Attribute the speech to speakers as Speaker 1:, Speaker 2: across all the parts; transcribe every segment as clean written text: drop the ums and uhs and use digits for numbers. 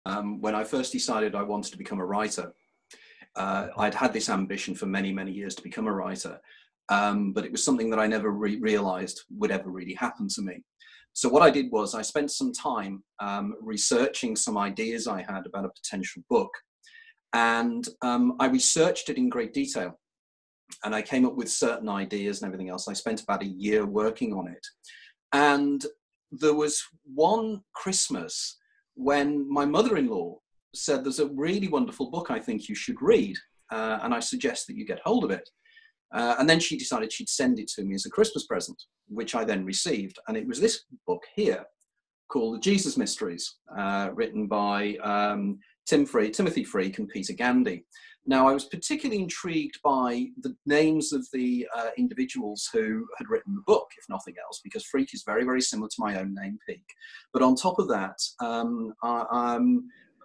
Speaker 1: When I first decided I wanted to become a writer, I'd had this ambition for many, many years to become a writer, but it was something that I never realized would ever really happen to me. So what I did was I spent some time researching some ideas I had about a potential book, and I researched it in great detail, and I came up with certain ideas and everything else. I spent about a year working on it, and there was one Christmas when my mother-in-law said, there's a really wonderful book I think you should read, and I suggest that you get hold of it. And then she decided she'd send it to me as a Christmas present, which I then received. And it was this book here called The Jesus Mysteries, written by Timothy Freke and Peter Gandy. Now, I was particularly intrigued by the names of the individuals who had written the book, if nothing else, because Freke is very, very similar to my own name, Peake. But on top of that,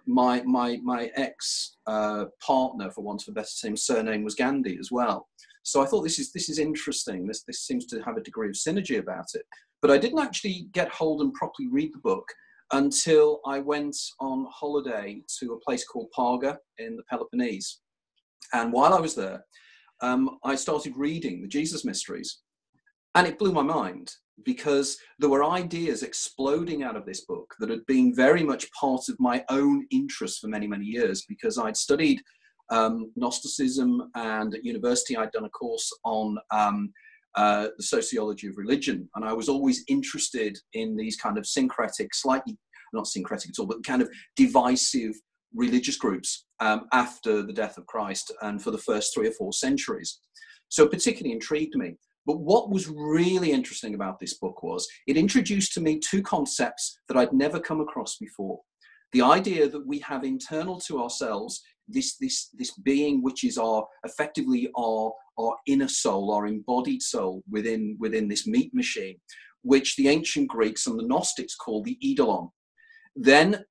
Speaker 1: my ex partner, for want of a better term, surname was Gandy as well. So I thought this is interesting. This seems to have a degree of synergy about it. But I didn't actually get hold and properly read the book until I went on holiday to a place called Parga in the Peloponnese. And while I was there, I started reading the Jesus Mysteries. And it blew my mind, because there were ideas exploding out of this book that had been very much part of my own interest for many, many years, because I'd studied Gnosticism, and at university I'd done a course on the sociology of religion, and I was always interested in these kind of syncretic, slightly not syncretic at all, but kind of divisive religious groups after the death of Christ and for the first 3 or 4 centuries. So it particularly intrigued me. But what was really interesting about this book was it introduced to me 2 concepts that I'd never come across before. The idea that we have internal to ourselves this being which is effectively our inner soul, our embodied soul within this meat machine, which the ancient Greeks and the Gnostics called the eidolon. Then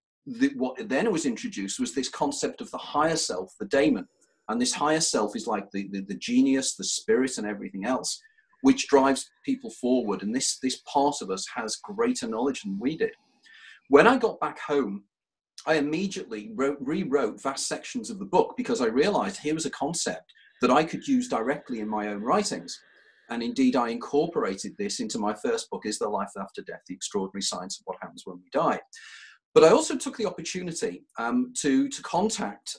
Speaker 1: what then was introduced was this concept of the higher self, the daemon, and this higher self is like the genius, the spirit, and everything else, which drives people forward. And this part of us has greater knowledge than we did. When I got back home, I immediately rewrote vast sections of the book, because I realized here was a concept that I could use directly in my own writings. And indeed, I incorporated this into my first book, Is There Life After Death? The Extraordinary Science of What Happens When We Die. But I also took the opportunity to contact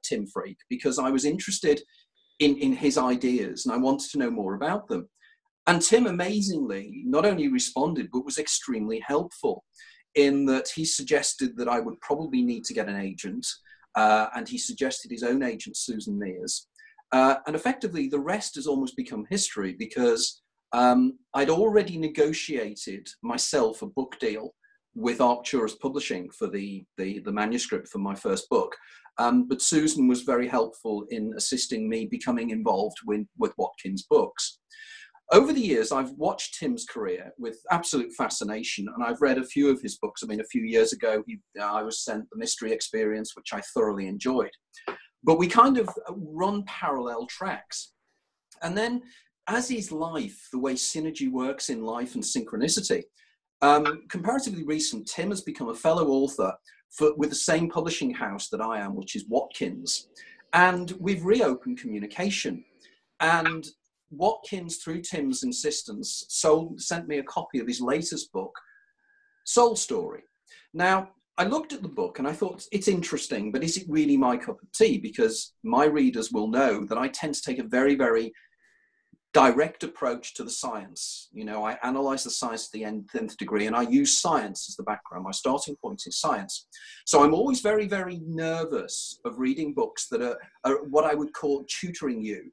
Speaker 1: Tim Freke, because I was interested in his ideas and I wanted to know more about them. And Tim amazingly not only responded, but was extremely helpful, in that he suggested that I would probably need to get an agent, and he suggested his own agent, Susan Mears. And effectively, the rest has almost become history, because I'd already negotiated myself a book deal with Arcturus Publishing for the manuscript for my first book. But Susan was very helpful in assisting me becoming involved with Watkins Books. Over the years, I've watched Tim's career with absolute fascination, and I've read a few of his books. I mean, a few years ago, I was sent The Mystery Experience, which I thoroughly enjoyed. But we kind of run parallel tracks. And then, as is life, the way synergy works in life and synchronicity, comparatively recent, Tim has become a fellow author with the same publishing house that I am, which is Watkins. And we've reopened communication. And Watkins, through Tim's insistence, sent me a copy of his latest book, Soul Story. Now, I looked at the book and I thought, it's interesting, but is it really my cup of tea? Because my readers will know that I tend to take a very, very direct approach to the science. You know, I analyze the science to the nth degree, and I use science as the background. My starting point is science. So I'm always very, very nervous of reading books that are what I would call tutoring you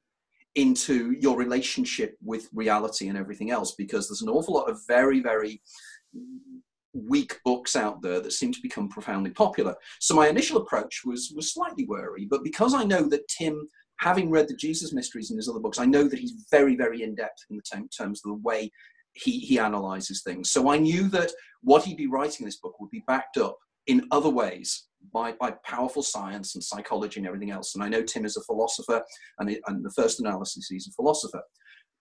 Speaker 1: into your relationship with reality and everything else, because there's an awful lot of very, very weak books out there that seem to become profoundly popular. So my initial approach was slightly wary, but because I know that Tim, having read the Jesus Mysteries and his other books, I know that he's very, very in-depth in the terms of the way he analyzes things. So I knew that what he'd be writing in this book would be backed up in other ways by powerful science and psychology and everything else. And I know Tim is a philosopher, and the first analysis, he's a philosopher.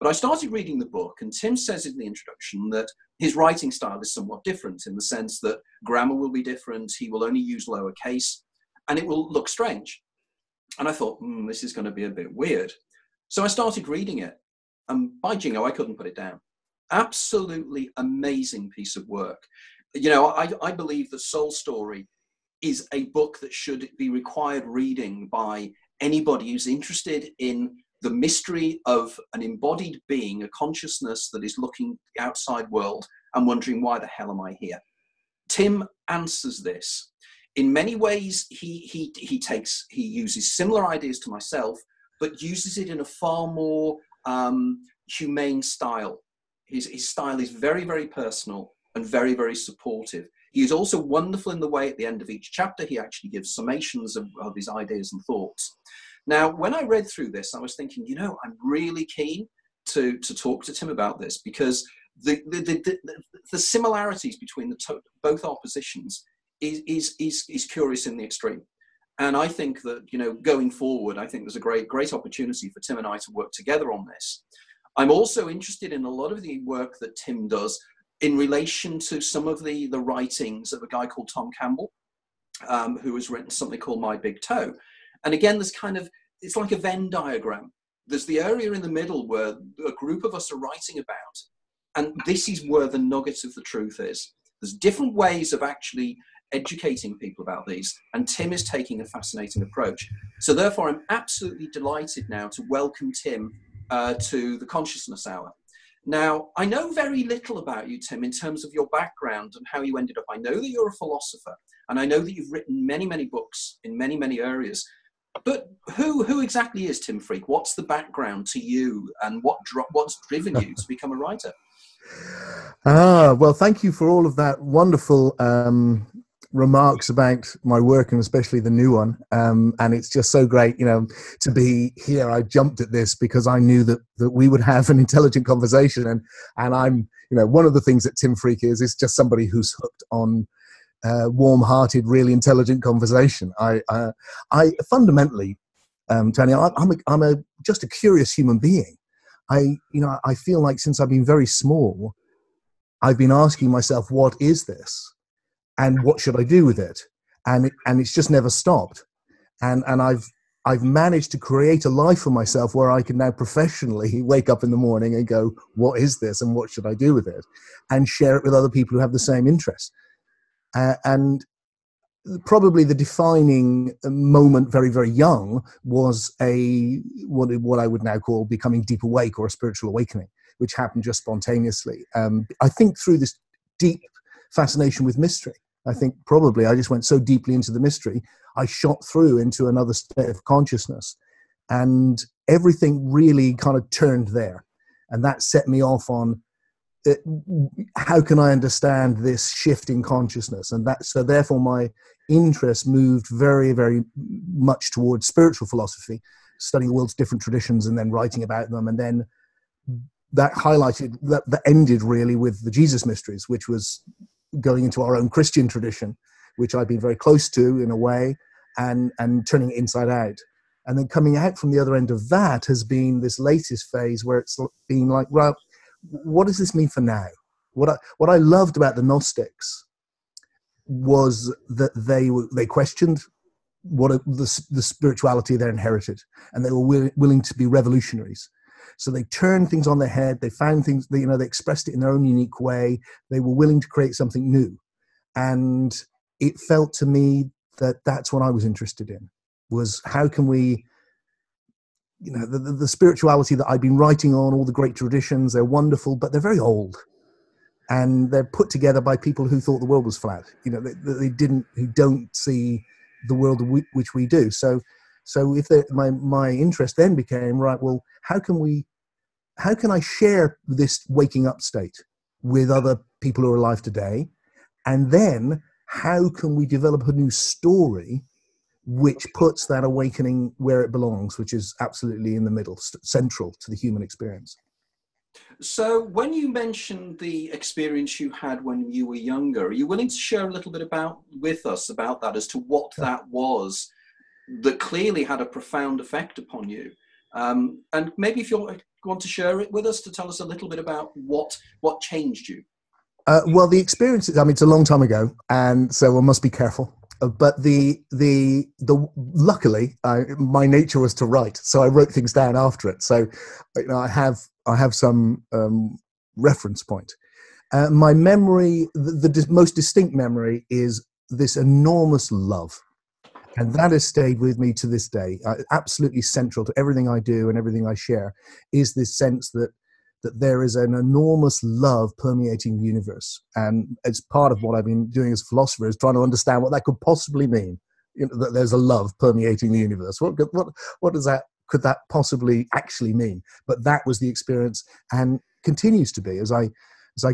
Speaker 1: But I started reading the book, and Tim says in the introduction that his writing style is somewhat different in the sense that grammar will be different, he will only use lowercase, and it will look strange. And I thought, this is going to be a bit weird. So I started reading it, and by jingo, I couldn't put it down. Absolutely amazing piece of work. You know, I believe that Soul Story is a book that should be required reading by anybody who's interested in the mystery of an embodied being, a consciousness that is looking at the outside world and wondering, why the hell am I here? Tim answers this. In many ways, he uses similar ideas to myself, but uses it in a far more humane style. His style is very, very personal and very, very supportive. He is also wonderful in the way at the end of each chapter, he actually gives summations of his ideas and thoughts. Now, when I read through this, I was thinking, you know, I'm really keen to talk to Tim about this, because the similarities between both our positions is curious in the extreme. And I think that, you know, going forward, I think there's a great opportunity for Tim and I to work together on this. I'm also interested in a lot of the work that Tim does in relation to some of the writings of a guy called Tom Campbell, who has written something called My Big Toe. And again, there's it's like a Venn diagram. There's the area in the middle where a group of us are writing about, and this is where the nugget of the truth is. There's different ways of actually educating people about these, and Tim is taking a fascinating approach. So therefore, I'm absolutely delighted now to welcome Tim to the Consciousness Hour. Now, I know very little about you, Tim, in terms of your background and how you ended up. I know that you're a philosopher, and I know that you've written many, many books in many, many areas. But who exactly is Tim Freke? What's the background to you, and what's driven you to become a writer?
Speaker 2: Well, thank you for all of that wonderful remarks about my work, and especially the new one. And it's just so great, you know, to be here. I jumped at this because I knew that we would have an intelligent conversation. And I'm, you know, one of the things that Tim Freke is just somebody who's hooked on warm-hearted, really intelligent conversation. I fundamentally, Tony, I'm just a curious human being. I feel like since I've been very small, I've been asking myself, what is this? And what should I do with it? And it's just never stopped. And I've managed to create a life for myself where I can now professionally wake up in the morning and go, what is this? And what should I do with it? And share it with other people who have the same interest. And probably the defining moment very, very young was what I would now call becoming deep awake, or a spiritual awakening, which happened just spontaneously. I think through this deep fascination with mystery. I think probably I just went so deeply into the mystery, I shot through into another state of consciousness, and everything really kind of turned there. And that set me off on how can I understand this shift in consciousness? And so therefore my interest moved very, very much towards spiritual philosophy, studying the world's different traditions and then writing about them. And then that ended really with the Jesus mysteries, which was going into our own Christian tradition, which I've been very close to in a way, and turning it inside out. And then coming out from the other end of that has been this latest phase where it's been like, well, what does this mean for now? What I loved about the Gnostics was that they questioned the spirituality they inherited, and they were willing to be revolutionaries. So they turned things on their head. They found things, they expressed it in their own unique way. They were willing to create something new. And it felt to me that that's what I was interested in, was how can we, the spirituality that I've been writing on, all the great traditions, they're wonderful, but they're very old. And they're put together by people who thought the world was flat, who don't see the world which we do. So if my interest then became, right, well, how can I share this waking up state with other people who are alive today? And then how can we develop a new story which puts that awakening where it belongs, which is absolutely in the middle, central to the human experience?
Speaker 1: So when you mentioned the experience you had when you were younger, are you willing to share a little bit with us about that, as to what that was that clearly had a profound effect upon you? And maybe if you're want to share it with us to tell us a little bit about what changed you?
Speaker 2: Well, the experience, I mean, it's a long time ago, and so one must be careful. But luckily, my nature was to write, so I wrote things down after it. So, I have some reference point. My memory, the most distinct memory, is this enormous love, and that has stayed with me to this day. Absolutely central to everything I do and everything I share is this sense that there is an enormous love permeating the universe. And it's part of what I've been doing as a philosopher, is trying to understand what that could possibly mean, that there's a love permeating the universe. What could that possibly actually mean? But that was the experience, and continues to be. As I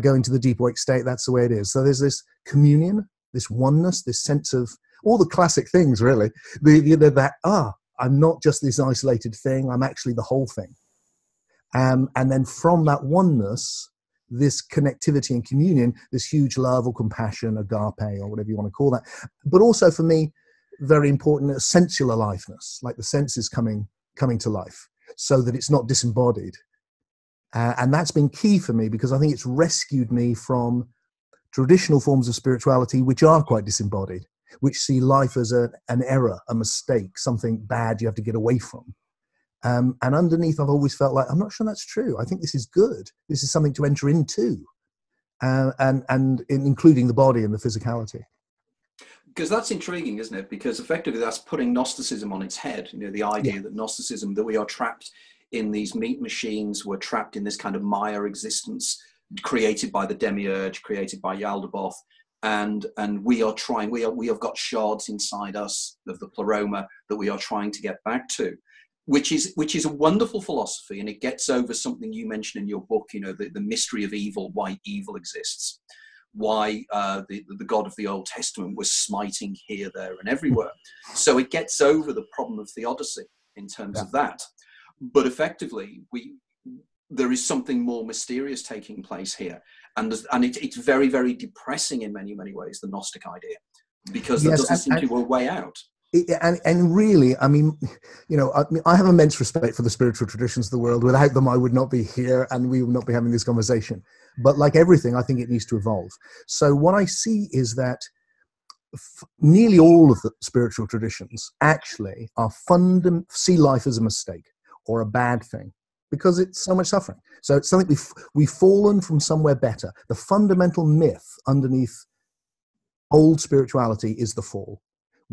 Speaker 2: go into the deep awake state, that's the way it is. So there's this communion, this oneness, this sense of all the classic things, really. I'm not just this isolated thing, I'm actually the whole thing. And then from that oneness, this connectivity and communion, this huge love or compassion, agape, or whatever you want to call that. But also for me, very important, a sensual aliveness, like the senses coming to life, so that it's not disembodied. And that's been key for me, because I think it's rescued me from traditional forms of spirituality, which are quite disembodied, which see life as an error, a mistake, something bad you have to get away from. And underneath, I've always felt like, I'm not sure that's true. I think this is good. This is something to enter into, and including the body and the physicality.
Speaker 1: Because that's intriguing, isn't it? Because effectively that's putting Gnosticism on its head. The idea that Gnosticism, that we are trapped in these meat machines, we're trapped in this kind of Maya existence created by the demiurge, created by Yaldabaoth. And we have got shards inside us of the pleroma that we are trying to get back to. Which is a wonderful philosophy, and it gets over something you mentioned in your book, the mystery of evil, why evil exists, why the God of the Old Testament was smiting here, there, and everywhere. So it gets over the problem of theodicy in terms of that. But effectively, there is something more mysterious taking place here, and it's very, very depressing in many, many ways, the Gnostic idea, because there doesn't seem to be a way out.
Speaker 2: And really, I mean, I have immense respect for the spiritual traditions of the world. Without them, I would not be here, and we would not be having this conversation. But like everything, I think it needs to evolve. So what I see is that nearly all of the spiritual traditions actually see life as a mistake or a bad thing, because it's so much suffering. So it's something we've fallen from somewhere better. The fundamental myth underneath old spirituality is the fall.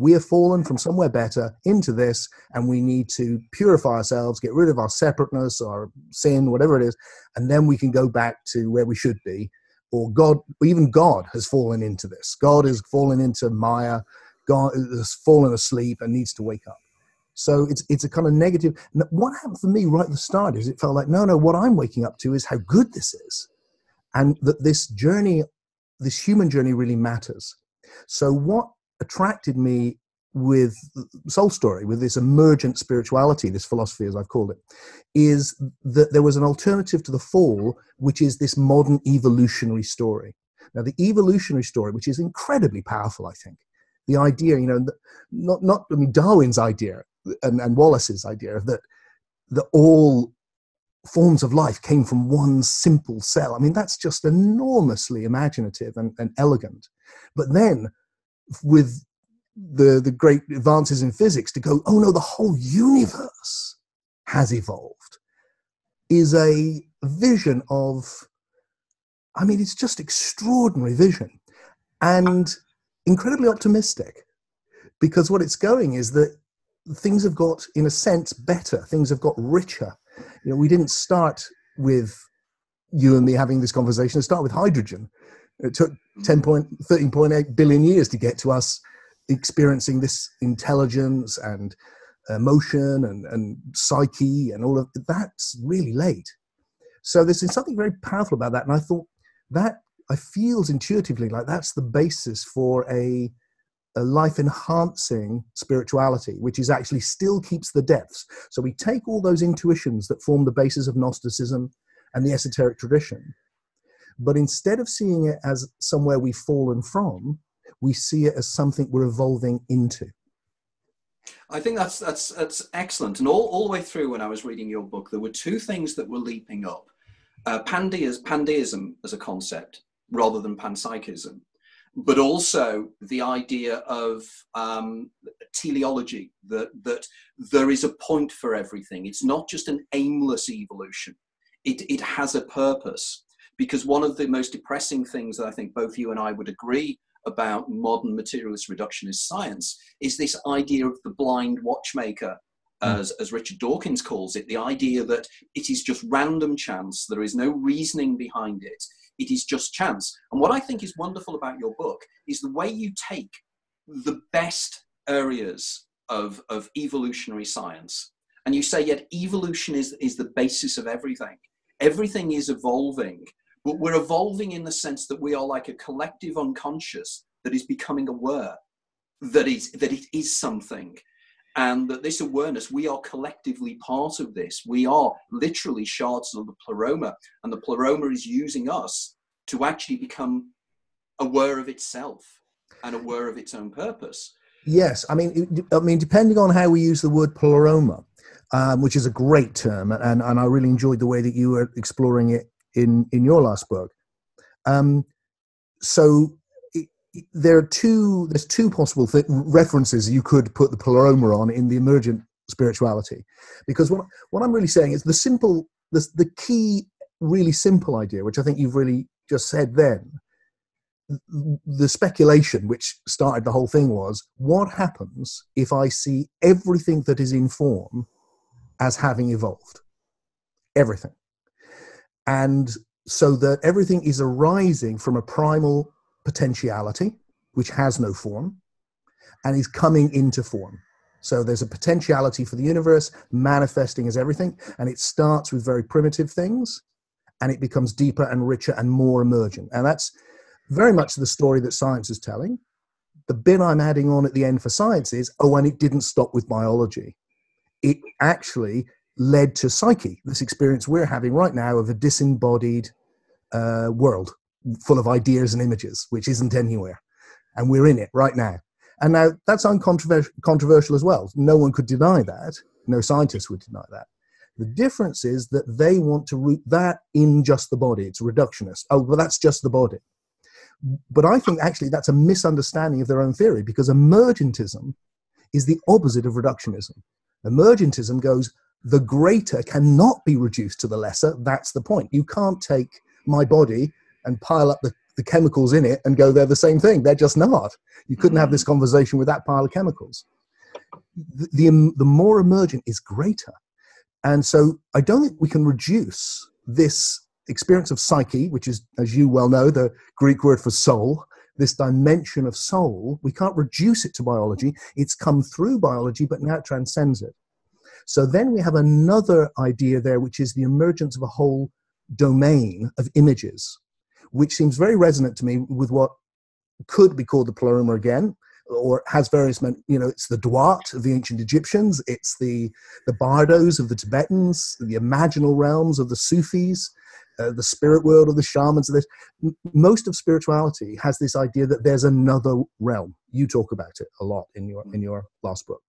Speaker 2: We have fallen from somewhere better into this, and we need to purify ourselves, get rid of our separateness, our sin, whatever it is, and then we can go back to where we should be. Or even God has fallen into this. God has fallen into Maya. God has fallen asleep and needs to wake up. So it's a kind of negative. What happened for me right at the start is it felt like, no, what I'm waking up to is how good this is. And that this journey, this human journey, really matters. So what attracted me with Soul Story, with this emergent spirituality, this philosophy as I've called it, is that there was an alternative to the fall, which is this modern evolutionary story. Now, the evolutionary story, which is incredibly powerful, I think, the idea, Darwin's idea and Wallace's idea that all forms of life came from one simple cell. I mean, that's just enormously imaginative and elegant. But then, with the great advances in physics, to go, oh no, the whole universe has evolved, is a vision of, it's just extraordinary vision and incredibly optimistic, because what it's going is that things have got, in a sense, better. Things have got richer. We didn't start with you and me having this conversation. It started with hydrogen. It took 13.8 billion years to get to us experiencing this intelligence and emotion and psyche and all of that's really late. So there's something very powerful about that. And I thought that I feels intuitively like that's the basis for a life-enhancing spirituality, which is actually still keeps the depths. So we take all those intuitions that form the basis of Gnosticism and the esoteric tradition, but instead of seeing it as somewhere we've fallen from, we see it as something we're evolving into.
Speaker 1: I think that's excellent. And all the way through when I was reading your book, there were two things that were leaping up. Pandeism as a concept rather than panpsychism, but also the idea of teleology, that there is a point for everything. It's not just an aimless evolution. It has a purpose. Because one of the most depressing things that I think both you and I would agree about modern materialist reductionist science is this idea of the blind watchmaker, as Richard Dawkins calls it, the idea that it is just random chance, there is no reasoning behind it, it is just chance. And what I think is wonderful about your book is the way you take the best areas of evolutionary science, and you say, yet evolution is the basis of everything. Everything is evolving, but we're evolving in the sense that we are like a collective unconscious that is becoming aware that it is something. And that this awareness, we are collectively part of this. We are literally shards of the pleroma, and the pleroma is using us to actually become aware of itself and aware of its own purpose.
Speaker 2: Yes, I mean, depending on how we use the word pleroma, which is a great term, and I really enjoyed the way that you were exploring it in your last book. There's two possible references you could put the pleroma on in the emergent spirituality, because what I'm really saying is the key, really simple idea, which I think you've really just said then. The speculation which started the whole thing was, what happens if I see everything that is in form as having evolved? Everything. And so that everything is arising from a primal potentiality, which has no form, and is coming into form. So there's a potentiality for the universe manifesting as everything, and it starts with very primitive things, and it becomes deeper and richer and more emergent. And that's very much the story that science is telling. The bit I'm adding on at the end for science is, and it didn't stop with biology. It actually led to psyche, this experience we're having right now of a disembodied world full of ideas and images, which isn't anywhere. And we're in it right now. And now that's controversial as well. No one could deny that. No scientist would deny that. The difference is that they want to root that in just the body. It's reductionist. Oh, well, that's just the body. But I think actually that's a misunderstanding of their own theory, because emergentism is the opposite of reductionism. Emergentism goes, the greater cannot be reduced to the lesser. That's the point. You can't take my body and pile up the chemicals in it and go, they're the same thing. They're just not. You couldn't have this conversation with that pile of chemicals. The more emergent is greater. And so I don't think we can reduce this experience of psyche, which is, as you well know, the Greek word for soul, this dimension of soul. We can't reduce it to biology. It's come through biology, but now it transcends it. So then we have another idea there, which is the emergence of a whole domain of images, which seems very resonant to me with what could be called the pleroma again, or has various, it's the Duat of the ancient Egyptians, it's the bardos of the Tibetans, the imaginal realms of the Sufis, the spirit world of the shamans. Most of spirituality has this idea that there's another realm. You talk about it a lot in your last book.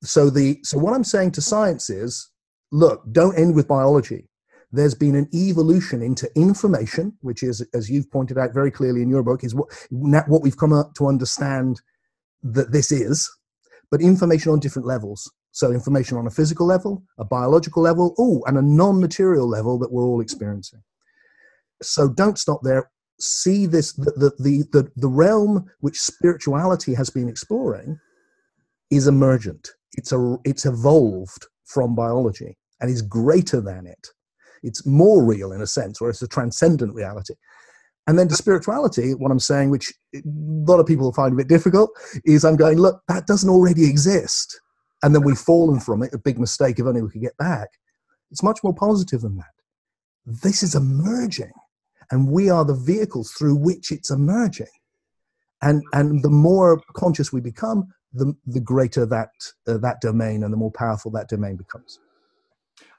Speaker 2: So what I'm saying to science is, look, don't end with biology. There's been an evolution into information, which is, as you've pointed out very clearly in your book, is what we've come up to understand that this is, but information on different levels. So information on a physical level, a biological level, and a non-material level that we're all experiencing. So don't stop there. See this, the realm which spirituality has been exploring is emergent. It's evolved from biology and is greater than it. It's more real in a sense, or it's a transcendent reality. And then to spirituality, what I'm saying, which a lot of people find a bit difficult, is I'm going, look, that doesn't already exist. And then we've fallen from it, a big mistake if only we could get back. It's much more positive than that. This is emerging, and we are the vehicles through which it's emerging. And the more conscious we become, the greater that domain and the more powerful that domain becomes.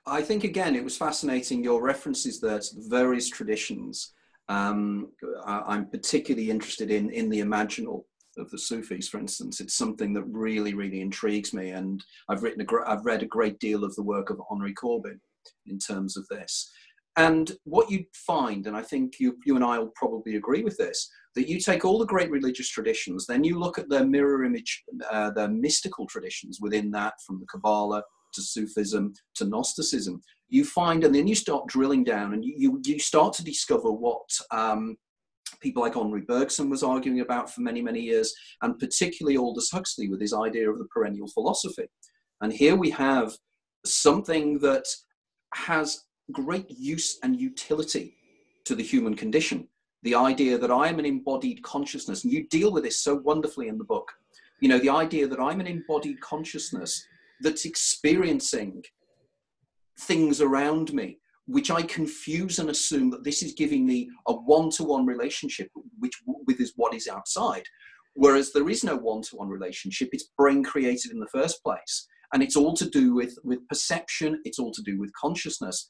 Speaker 1: I think, again, it was fascinating, your references there to the various traditions. I'm particularly interested in the imaginal of the Sufis, for instance. It's something that really, really intrigues me, and I've read a great deal of the work of Henri Corbin in terms of this. And what you'd find, and I think you and I will probably agree with this, that you take all the great religious traditions, then you look at their mirror image, their mystical traditions within that, from the Kabbalah to Sufism to Gnosticism. You find, and then you start drilling down, and you start to discover what people like Henri Bergson was arguing about for many, many years, and particularly Aldous Huxley with his idea of the perennial philosophy. And here we have something that has great use and utility to the human condition. The idea that I am an embodied consciousness, and you deal with this so wonderfully in the book. You know, the idea that I'm an embodied consciousness that's experiencing things around me, which I confuse and assume that this is giving me a one-to-one relationship with what is outside. Whereas there is no one-to-one relationship. It's brain created in the first place. And it's all to do with perception. It's all to do with consciousness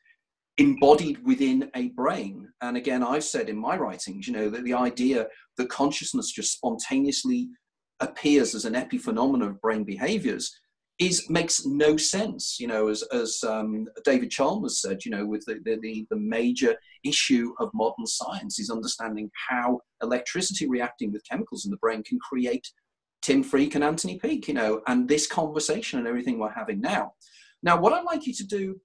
Speaker 1: embodied within a brain. And again, I've said in my writings, you know, that the idea that consciousness just spontaneously appears as an epiphenomenon of brain behaviors makes no sense. You know, as David Chalmers said, you know, with the major issue of modern science is understanding how electricity reacting with chemicals in the brain can create Tim Freke and Anthony Peake, you know, and this conversation and everything we're having now. Now, what I'd like you to do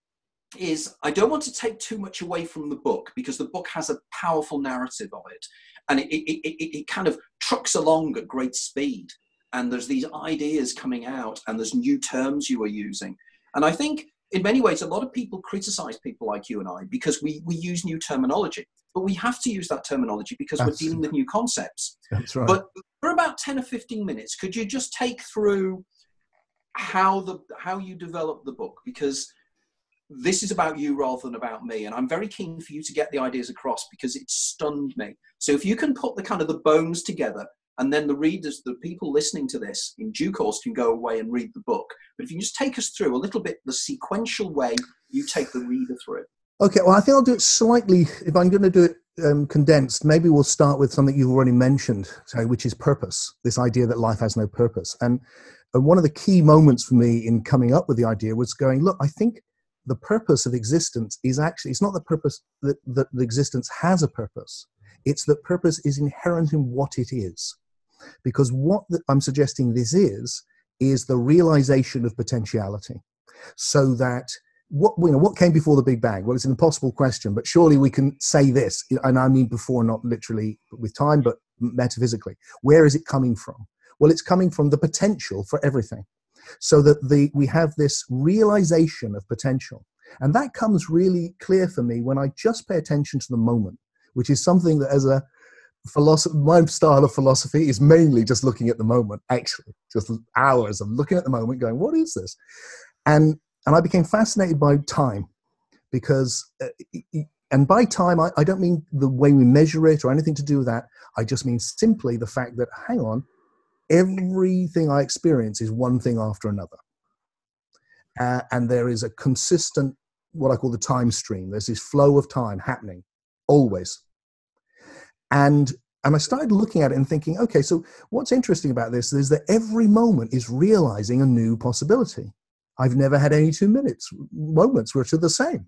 Speaker 1: is, I don't want to take too much away from the book, because the book has a powerful narrative of it, and it kind of trucks along at great speed, and there's these ideas coming out, and there's new terms you are using. And I think in many ways a lot of people criticize people like you and I because we use new terminology, but we have to use that terminology because we're dealing with new concepts.
Speaker 2: That's right.
Speaker 1: But for about 10 or 15 minutes, could you just take through how you developed the book? Because this is about you rather than about me, and I'm very keen for you to get the ideas across because it stunned me. So if you can put the kind of the bones together, and then the readers, the people listening to this in due course can go away and read the book. But if you just take us through a little bit the sequential way you take the reader through.
Speaker 2: Okay, well, I think I'll do it slightly, if I'm going to do it condensed, maybe we'll start with something you've already mentioned, which is purpose, this idea that life has no purpose. And one of the key moments for me in coming up with the idea was going, look, I think the purpose of existence is actually, it's not the purpose that the existence has a purpose. It's that purpose is inherent in what it is. Because what I'm suggesting this is the realization of potentiality. So that, what came before the Big Bang? Well, it's an impossible question, but surely we can say this, and I mean before, not literally with time, but metaphysically. Where is it coming from? Well, it's coming from the potential for everything. So that we have this realization of potential. And that comes really clear for me when I just pay attention to the moment, which is something that as a philosopher, my style of philosophy is mainly just looking at the moment, actually. Just hours of looking at the moment going, what is this? And I became fascinated by time because, and by time, I don't mean the way we measure it or anything to do with that. I just mean simply the fact that, hang on, everything I experience is one thing after another. And there is a consistent, what I call the time stream. There's this flow of time happening, always. And I started looking at it and thinking, okay, so what's interesting about this is that every moment is realizing a new possibility. I've never had any 2 minutes moments which are the same.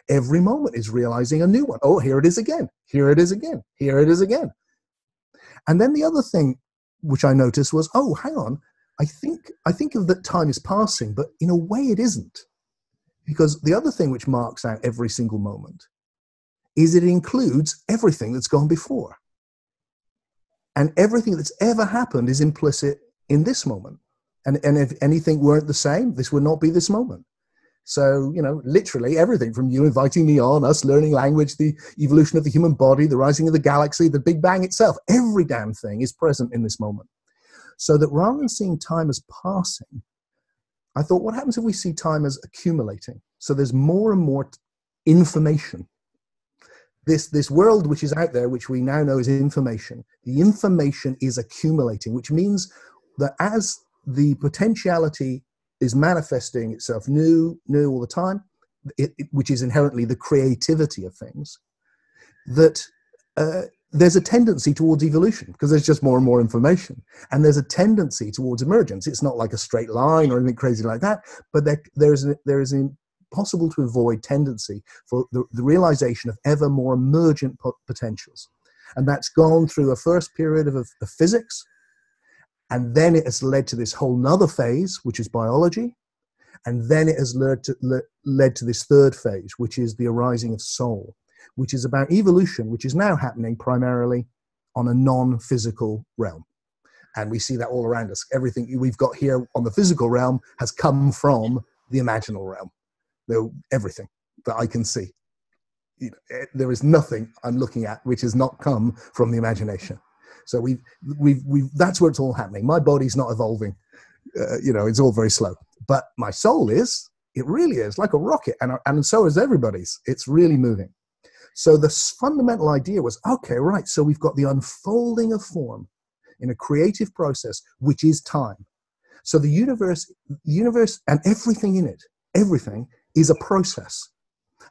Speaker 2: Every moment is realizing a new one. Oh, here it is again. Here it is again. Here it is again. And then the other thing which I noticed was, oh, hang on, I think of that time is passing, but in a way it isn't. Because the other thing which marks out every single moment is it includes everything that's gone before. And everything that's ever happened is implicit in this moment. And if anything weren't the same, this would not be this moment. So, literally everything from you inviting me on, us learning language, the evolution of the human body, the rising of the galaxy, the Big Bang itself, every damn thing is present in this moment. So that rather than seeing time as passing, I thought, what happens if we see time as accumulating? So there's more and more information. This world which is out there, which we now know is information, the information is accumulating, which means that as the potentiality is manifesting itself new all the time, which is inherently the creativity of things, that there's a tendency towards evolution because there's just more and more information, and there's a tendency towards emergence. It's not like a straight line or anything crazy like that, but there is an impossible to avoid tendency for the realization of ever more emergent potentials. And that's gone through a first period of physics, and then it has led to this whole nother phase, which is biology, and then it has led to this third phase, which is the arising of soul, which is about evolution, which is now happening primarily on a non-physical realm. And we see that all around us. Everything we've got here on the physical realm has come from the imaginal realm. Everything that I can see. There is nothing I'm looking at which has not come from the imagination. So we've that's where it's all happening. My body's not evolving. It's all very slow. But my soul is. It really is like a rocket, and so is everybody's. It's really moving. So the fundamental idea was, okay, right, so we've got the unfolding of form in a creative process, which is time. So the universe and everything in it, everything is a process.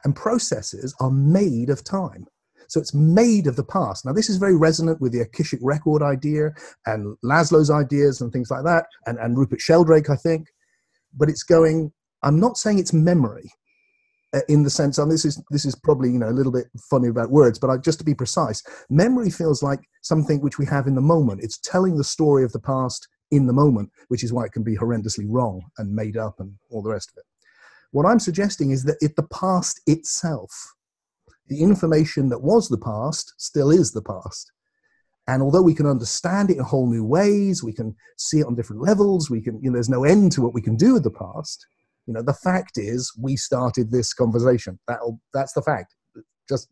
Speaker 2: And processes are made of time. So it's made of the past. Now, this is very resonant with the Akashic record idea and Laszlo's ideas and things like that, and Rupert Sheldrake, I think. But it's going, I'm not saying it's memory, in the sense, and this is probably a little bit funny about words, but just to be precise, memory feels like something which we have in the moment. It's telling the story of the past in the moment, which is why it can be horrendously wrong and made up and all the rest of it. What I'm suggesting is that the past itself, the information that was the past, still is the past. And although we can understand it in whole new ways, we can see it on different levels, we can, there's no end to what we can do with the past. The fact is, we started this conversation. That's the fact. Just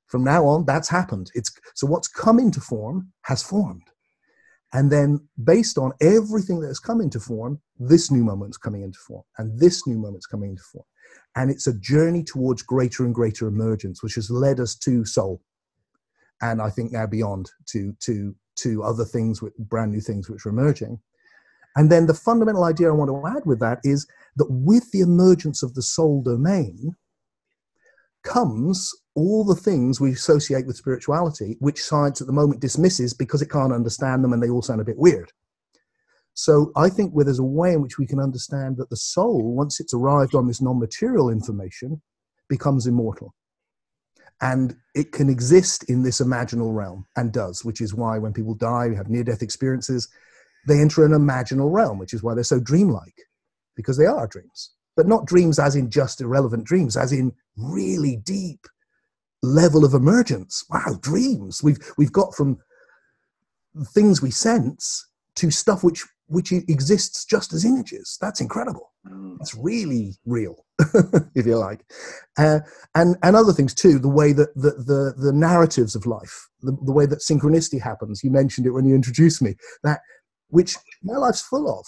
Speaker 2: from now on, that's happened. So what's come into form has formed. And then based on everything that has come into form, this new moment's coming into form, and this new moment's coming into form. And it's a journey towards greater and greater emergence, which has led us to soul. And I think now beyond to other things, brand new things which are emerging. And then the fundamental idea I want to add with that is that with the emergence of the soul domain comes all the things we associate with spirituality, which science at the moment dismisses because it can't understand them and they all sound a bit weird. So I think there's a way in which we can understand that the soul, once it's arrived on this non-material information, becomes immortal. And it can exist in this imaginal realm, and does, which is why when people die, have near-death experiences, they enter an imaginal realm, which is why they're so dreamlike, because they are dreams. But not dreams as in just irrelevant dreams, as in really deep level of emergence. Wow, dreams. We've got from things we sense to stuff which exists just as images. That's incredible. It's really real, if you like. And other things too, the way that the narratives of life, the way that synchronicity happens. You mentioned it when you introduced me, which my life's full of.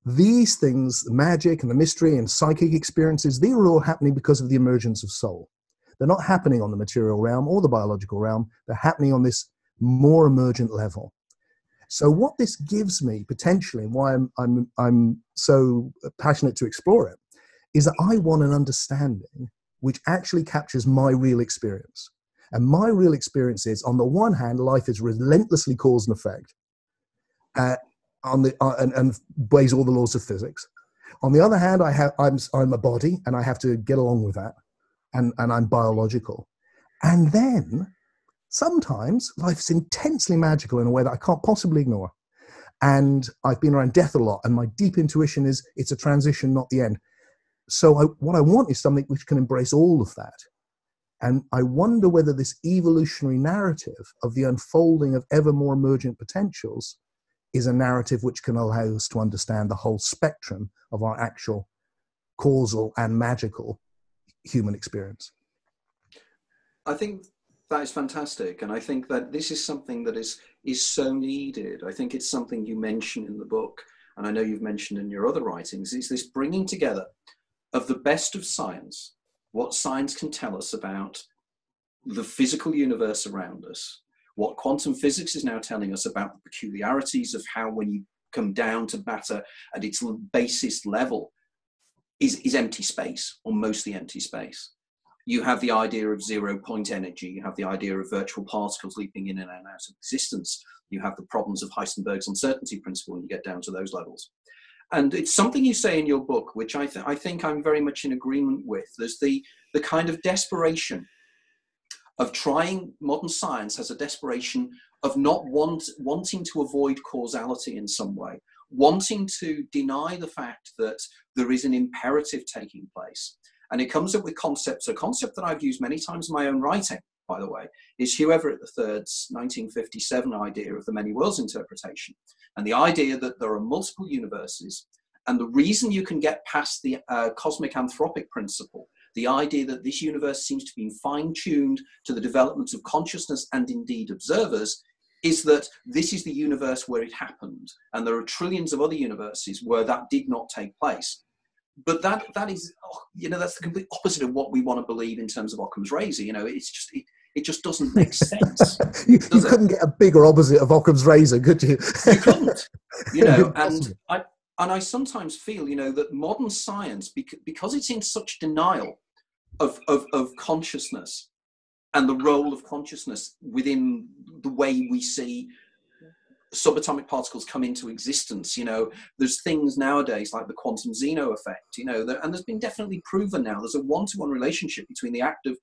Speaker 2: These things, the magic and the mystery and psychic experiences, they are all happening because of the emergence of soul. They're not happening on the material realm or the biological realm. They're happening on this more emergent level. So what this gives me potentially, and why I'm so passionate to explore it, is that I want an understanding which actually captures my real experience. And my real experience is, on the one hand, life is relentlessly cause and effect, and obeys all the laws of physics. On the other hand, I'm a body, and I have to get along with that, and I'm biological. And then sometimes life's intensely magical in a way that I can't possibly ignore. And I've been around death a lot, and my deep intuition is it's a transition, not the end. So what I want is something which can embrace all of that. And I wonder whether this evolutionary narrative of the unfolding of ever more emergent potentials is a narrative which can allow us to understand the whole spectrum of our actual causal and magical human experience.
Speaker 1: I think that is fantastic. And I think that this is something that is so needed. I think it's something you mention in the book, and I know you've mentioned in your other writings, is this bringing together of the best of science, what science can tell us about the physical universe around us, what quantum physics is now telling us about the peculiarities of how, when you come down to matter at its basest level, is empty space, or mostly empty space. You have the idea of 0-point energy. You have the idea of virtual particles leaping in and out of existence. You have the problems of Heisenberg's uncertainty principle when you get down to those levels. And it's something you say in your book, which I think I'm very much in agreement with. There's the kind of desperation of trying. Modern science has a desperation of not wanting to avoid causality in some way, wanting to deny the fact that there is an imperative taking place. And it comes up with concepts. A concept that I've used many times in my own writing, by the way, is Hugh Everett III's 1957 idea of the many worlds interpretation. And the idea that there are multiple universes. And the reason you can get past the cosmic anthropic principle, the idea that this universe seems to be fine-tuned to the development of consciousness and indeed observers, is that this is the universe where it happened. And there are trillions of other universes where that did not take place. But that is, that's the complete opposite of what we want to believe in terms of Occam's razor. It's just, it just doesn't make sense.
Speaker 2: you couldn't get a bigger opposite of Occam's razor, could you?
Speaker 1: You couldn't, and I sometimes feel, that modern science, because it's in such denial of consciousness and the role of consciousness within the way we see subatomic particles come into existence. There's things nowadays like the quantum Zeno effect, and there's been definitely proven now there's a one-to-one relationship between the act of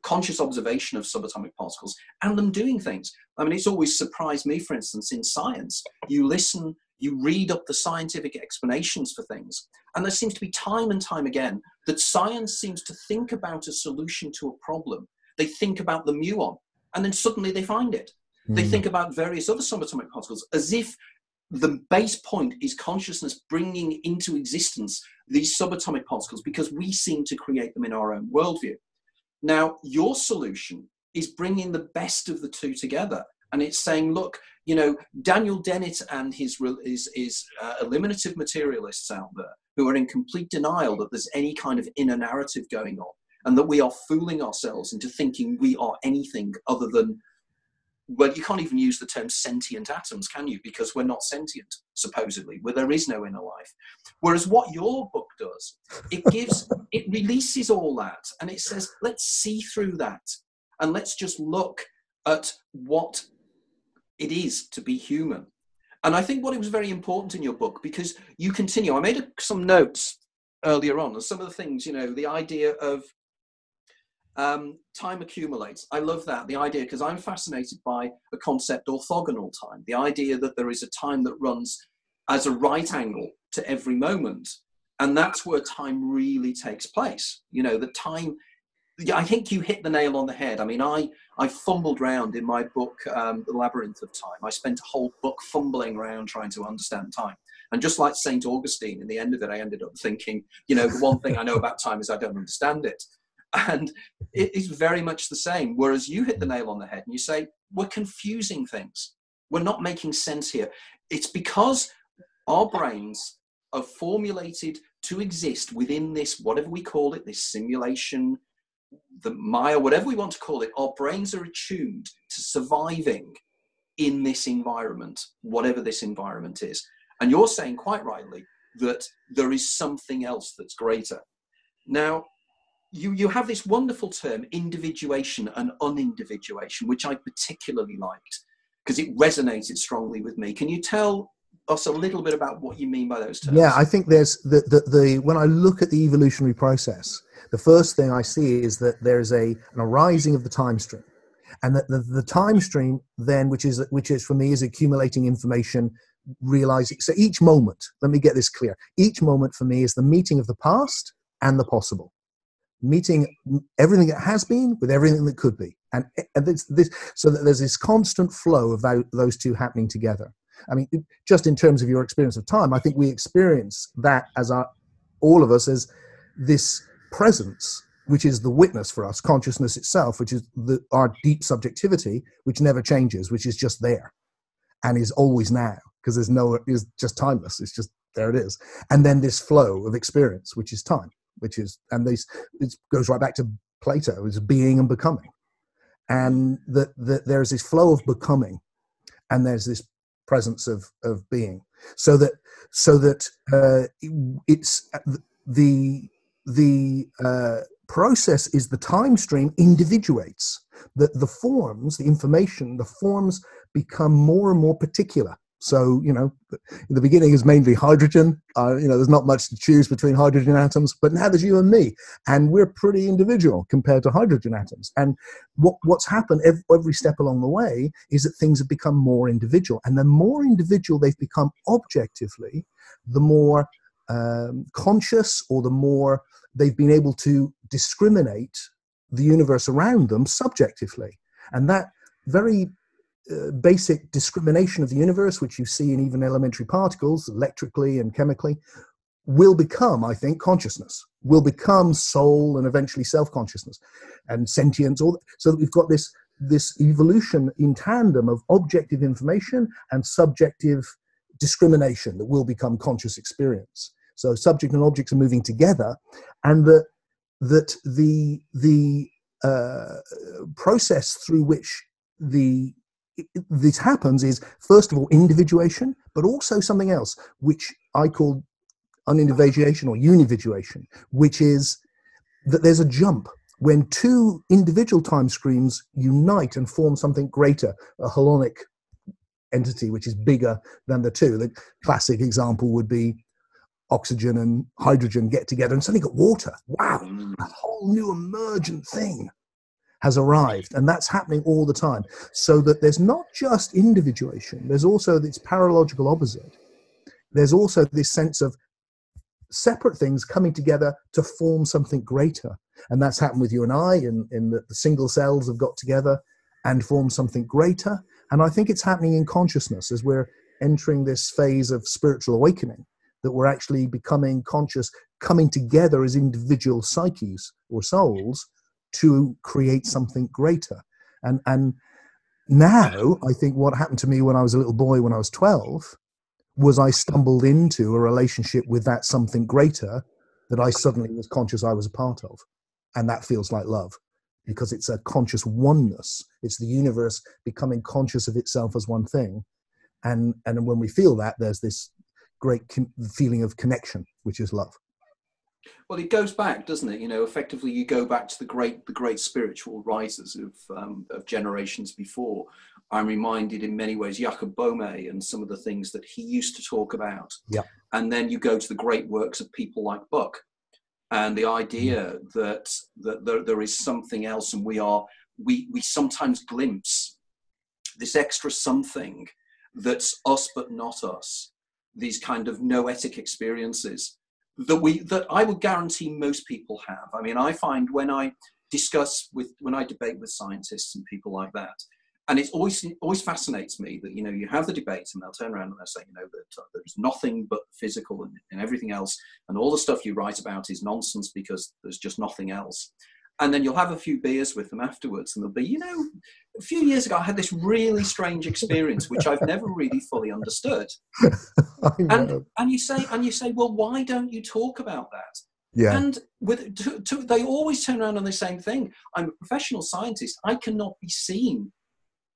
Speaker 1: conscious observation of subatomic particles and them doing things. I mean, it's always surprised me, for instance, in science, you listen, you read up the scientific explanations for things, and there seems to be time and time again that science seems to think about a solution to a problem. They think about the muon, and then suddenly they find it. They think about various other subatomic particles as if the base point is consciousness bringing into existence these subatomic particles because we seem to create them in our own worldview. Now, your solution is bringing the best of the two together. And it's saying, look, Daniel Dennett and his eliminative materialists out there who are in complete denial that there's any kind of inner narrative going on and that we are fooling ourselves into thinking we are anything other than, well, you can't even use the term sentient atoms, can you? Because we're not sentient, supposedly, where there is no inner life. Whereas what your book does, it releases all that and it says, let's see through that and let's just look at what it is to be human. And I think what it was very important in your book, because you continue, I made some notes earlier on, and some of the things, the idea of time accumulates. I love that, the idea, because I'm fascinated by the concept orthogonal time, the idea that there is a time that runs as a right angle to every moment. And that's where time really takes place. The time, I think you hit the nail on the head. I mean, I fumbled around in my book, The Labyrinth of Time. I spent a whole book fumbling around trying to understand time. And just like St. Augustine, in the end of it, I ended up thinking, the one thing I know about time is I don't understand it. And it is very much the same. Whereas you hit the nail on the head and you say, we're confusing things. We're not making sense here. It's because our brains are formulated to exist within this, whatever we call it, this simulation, the Maya, whatever we want to call it. Our brains are attuned to surviving in this environment, whatever this environment is. And you're saying quite rightly that there is something else that's greater. Now, you have this wonderful term, individuation and unindividuation, which I particularly liked because it resonated strongly with me. Can you tell us a little bit about what you mean by those terms?
Speaker 2: Yeah, I think there's when I look at the evolutionary process, the first thing I see is that there's an arising of the time stream, and that the time stream then, which is for me is accumulating information, realizing. So each moment, let me get this clear. Each moment for me is the meeting of the past and the possible. Meeting everything that has been with everything that could be, and this so that there's this constant flow of those two happening together. I mean, just in terms of your experience of time, I think we experience that as all of us as this presence, which is the witness for us, consciousness itself, which is our deep subjectivity, which never changes, which is just there and is always now, because is just timeless. It's just there. It is, and then this flow of experience, which is time. It goes right back to Plato, is being and becoming, and that there's this flow of becoming, and there's this presence of being, so that it's the process is the time stream individuates. The forms, the information, the forms become more and more particular. So, the beginning is mainly hydrogen. There's not much to choose between hydrogen atoms, but now there's you and me, and we're pretty individual compared to hydrogen atoms. And what's happened every step along the way is that things have become more individual. And the more individual they've become objectively, the more conscious, or the more they've been able to discriminate the universe around them subjectively. And that very basic discrimination of the universe, which you see in even elementary particles, electrically and chemically, will become, I think, consciousness, will become soul, and eventually self-consciousness and sentience. So that we've got this evolution in tandem of objective information and subjective discrimination that will become conscious experience. So subject and objects are moving together, and that the process through which this happens is, first of all, individuation, but also something else, which I call unindividuation or unividuation, which is that there's a jump when two individual time streams unite and form something greater, a holonic entity which is bigger than the two. The classic example would be oxygen and hydrogen get together and suddenly got water. Wow, a whole new emergent thing has arrived, and that's happening all the time. So that there's not just individuation, there's also this paralogical opposite. There's also this sense of separate things coming together to form something greater. And that's happened with you and I, in that the single cells have got together and formed something greater. And I think it's happening in consciousness as we're entering this phase of spiritual awakening, that we're actually becoming conscious, coming together as individual psyches or souls to create something greater. And now I think what happened to me when I was a little boy, when I was 12, was I stumbled into a relationship with that something greater that I suddenly was conscious I was a part of. And that feels like love, because it's a conscious oneness. It's the universe becoming conscious of itself as one thing. And when we feel that, there's this great feeling of connection, which is love.
Speaker 1: Well, it goes back, doesn't it? Effectively, you go back to the great spiritual writers of generations before. I'm reminded in many ways Jacob Boehme and some of the things that he used to talk about.
Speaker 2: Yeah.
Speaker 1: And then you go to the great works of people like Buck, and the idea that there is something else, and we sometimes glimpse this extra something that's us but not us. These kind of noetic experiences that I would guarantee most people have. I mean, I find when I debate with scientists and people like that, and it always fascinates me that, you have the debate and they'll turn around and they'll say, that there's nothing but physical and everything else, and all the stuff you write about is nonsense because there's just nothing else. And then you'll have a few beers with them afterwards, and they'll be, a few years ago I had this really strange experience which I've never really fully understood. And you say, well, why don't you talk about that?
Speaker 2: Yeah.
Speaker 1: And they always turn around on the same thing. I'm a professional scientist. I cannot be seen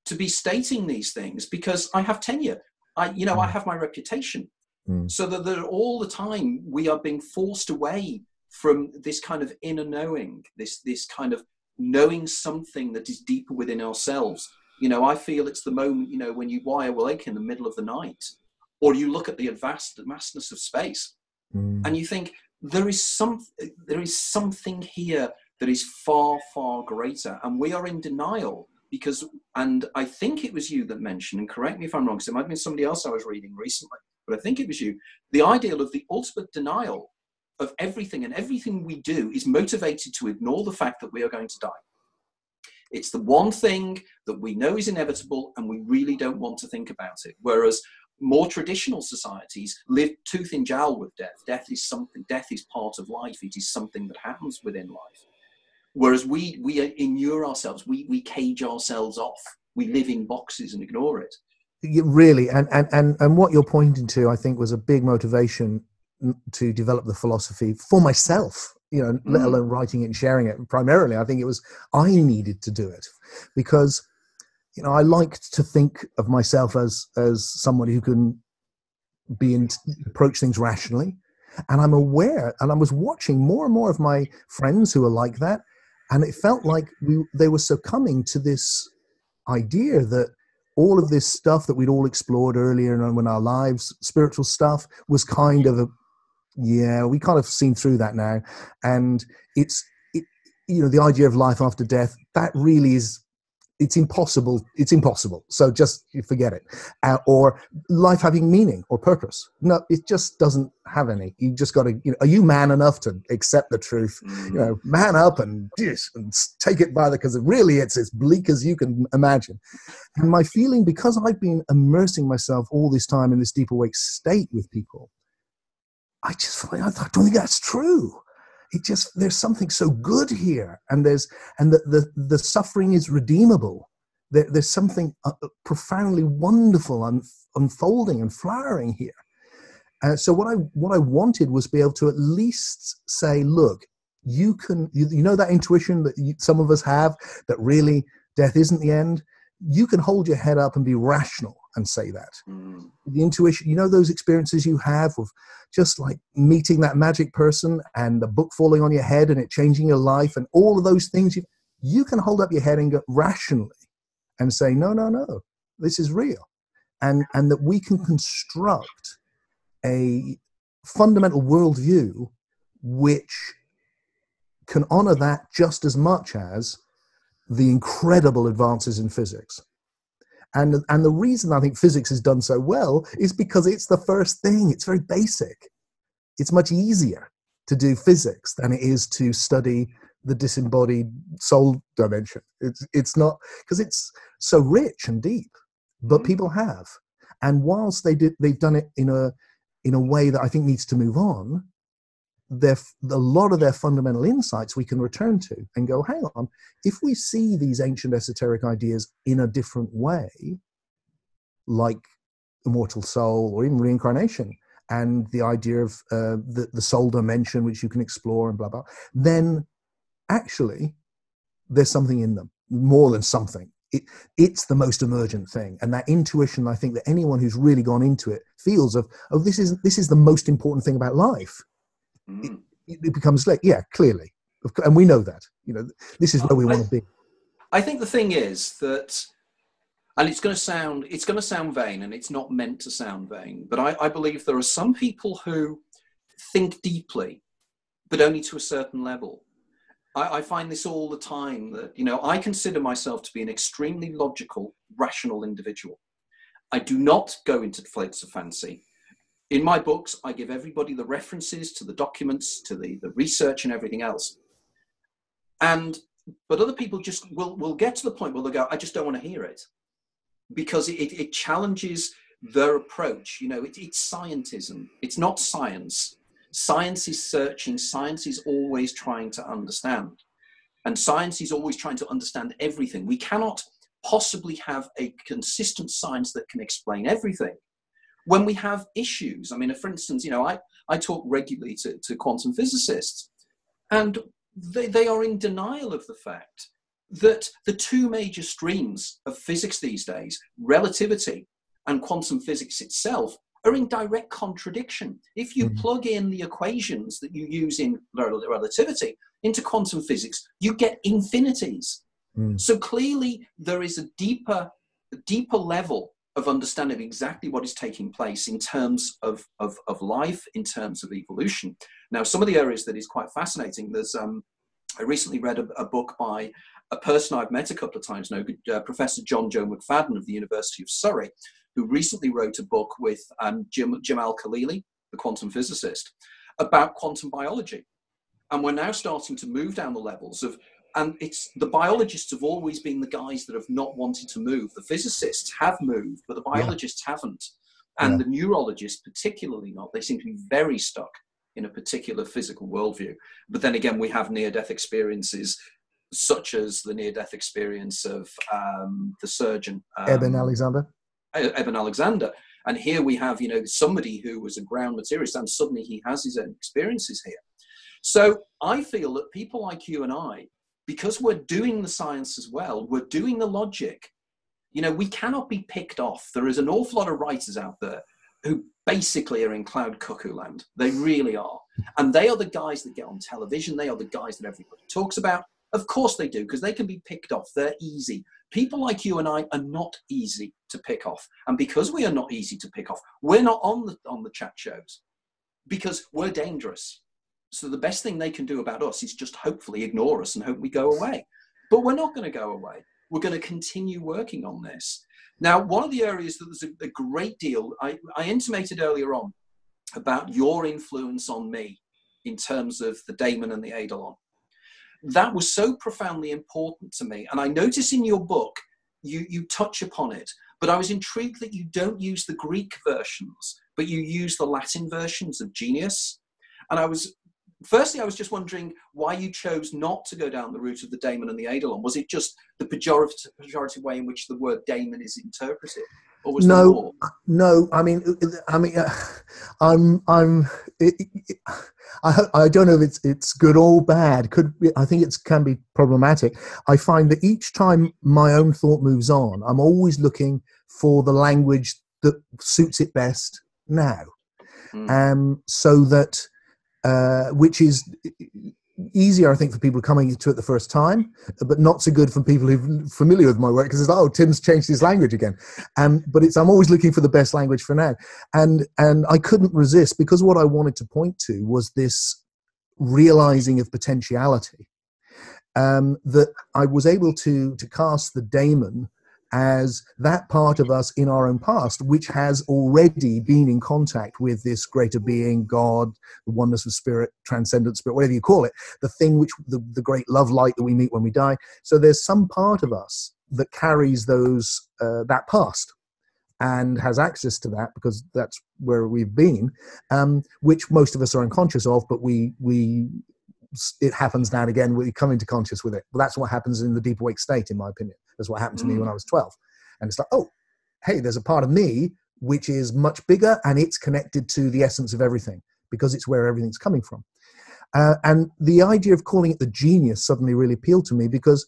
Speaker 1: to be stating these things because I have tenure. I have my reputation. So that all the time we are being forced away from this kind of inner knowing, this kind of knowing something that is deeper within ourselves. I feel it's the moment, when you lie awake in the middle of the night, or you look at the vastness of space, and you think there is something here that is far, far greater, and we are in denial because. And I think it was you that mentioned, and correct me if I'm wrong, because it might have been somebody else I was reading recently, but I think it was you. The ideal of the ultimate denial of everything, and everything we do is motivated to ignore the fact that we are going to die. It's the one thing that we know is inevitable and we really don't want to think about it. Whereas more traditional societies live tooth and jowl with death. Death is part of life. It is something that happens within life. Whereas we inure ourselves, we cage ourselves off. We live in boxes and ignore it.
Speaker 2: Really, and what you're pointing to, I think, was a big motivation to develop the philosophy for myself, let alone writing it and sharing it. Primarily, I think it was I needed to do it because, I liked to think of myself as somebody who can approach things rationally, And I'm aware, and I was watching more and more of my friends who are like that, and it felt like they were succumbing to this idea that all of this stuff that we'd all explored earlier in our lives, spiritual stuff, was kind of we kind of seen through that now. And the idea of life after death, that really it's impossible. It's impossible. So just forget it. Or life having meaning or purpose. No, it just doesn't have any. You just got to, are you man enough to accept the truth? Man up and take it by because really it's as bleak as you can imagine. And my feeling, because I've been immersing myself all this time in this deep awake state with people, I don't think that's true. There's something so good here, and the suffering is redeemable. There's something profoundly wonderful unfolding and flowering here. So what I wanted was to be able to at least say, look, you know that intuition that some of us have, that really death isn't the end. You can hold your head up and be rational and say that. The intuition, those experiences you have with just like meeting that magic person and the book falling on your head and it changing your life and all of those things, you can hold up your head and go rationally and say, no, this is real. And that we can construct a fundamental worldview which can honor that just as much as the incredible advances in physics. And the reason I think physics has done so well is because it's the first thing. It's very basic. It's much easier to do physics than it is to study the disembodied soul dimension. It's not, because it's so rich and deep, but people have. And whilst they've done it in a way that I think needs to move on, a lot of their fundamental insights we can return to and go, hang on, if we see these ancient esoteric ideas in a different way, like immortal soul or even reincarnation and the idea of the soul dimension, which you can explore and blah, blah, then actually there's something in them, more than something. It's the most emergent thing. And that intuition, I think that anyone who's really gone into it feels this is the most important thing about life. It becomes like, clearly, and we know that this is where we want to be.
Speaker 1: I think the thing is that, and it's going to sound vain, and it's not meant to sound vain, but I believe there are some people who think deeply, but only to a certain level. I find this all the time that I consider myself to be an extremely logical, rational individual. I do not go into flights of fancy. In my books, I give everybody the references to the documents, to the research and everything else. But other people just will get to the point where they'll go, I just don't want to hear it. Because it challenges their approach. It's scientism. It's not science. Science is searching. Science is always trying to understand. And science is always trying to understand everything. We cannot possibly have a consistent science that can explain everything. When we have issues, for instance, I talk regularly to quantum physicists, and they are in denial of the fact that the two major streams of physics these days, relativity and quantum physics itself, are in direct contradiction. If you plug in the equations that you use in relativity into quantum physics, you get infinities. So clearly there is a deeper level of understanding exactly what is taking place in terms of life, in terms of evolution. Now, some of the areas that is quite fascinating, I recently read a book by a person I've met a couple of times now, Professor John Joe McFadden of the University of Surrey, who recently wrote a book with Jamal Khalili, the quantum physicist, about quantum biology. And we're now starting to move down the levels of, and it's the biologists have always been the guys that have not wanted to move. The physicists have moved, but the biologists haven't. And the neurologists particularly not. They seem to be very stuck in a particular physical worldview. But then again, we have near-death experiences, such as the near-death experience of the surgeon.
Speaker 2: Eben Alexander.
Speaker 1: And here we have, somebody who was a ground materialist, and suddenly he has his own experiences here. So I feel that people like you and I, because we're doing the science as well, we're doing the logic, we cannot be picked off. There is an awful lot of writers out there who basically are in cloud cuckoo land. They really are. And they are the guys that get on television. They are the guys that everybody talks about. Of course they do, because they can be picked off. They're easy. People like you and I are not easy to pick off. And because we are not easy to pick off, we're not on the chat shows because we're dangerous. So the best thing they can do about us is just hopefully ignore us and hope we go away. But we're not going to go away. We're going to continue working on this. Now, one of the areas that there's a great deal, I intimated earlier on about your influence on me in terms of the daemon and the eidolon. That was so profoundly important to me. And I notice in your book, you touch upon it, but I was intrigued that you don't use the Greek versions, but you use the Latin versions of genius. And I was just wondering why you chose not to go down the route of the daemon and the eidolon. Was it just the pejorative way in which the word daemon is interpreted? Or was there more?
Speaker 2: No. I don't know if it's good or bad. I think it can be problematic. I find that each time my own thought moves on, I'm always looking for the language that suits it best now, so that which is easier, I think, for people coming to it the first time, but not so good for people who are familiar with my work, because it's like, oh, Tim's changed his language again. But I'm always looking for the best language for now. And I couldn't resist, because what I wanted to point to was this realizing of potentiality, that I was able to cast the daemon as that part of us in our own past, which has already been in contact with this greater being, God, the oneness of spirit, transcendent spirit, whatever you call it, the thing which the great love light that we meet when we die. So there's some part of us that carries that past and has access to that, because that's where we've been, which most of us are unconscious of, but it happens now and again. We come into conscious with it. But that's what happens in the deep awake state, in my opinion. That's what happened to me when I was 12. And it's like, oh, hey, there's a part of me which is much bigger, and it's connected to the essence of everything, because it's where everything's coming from. And the idea of calling it the genius suddenly really appealed to me, because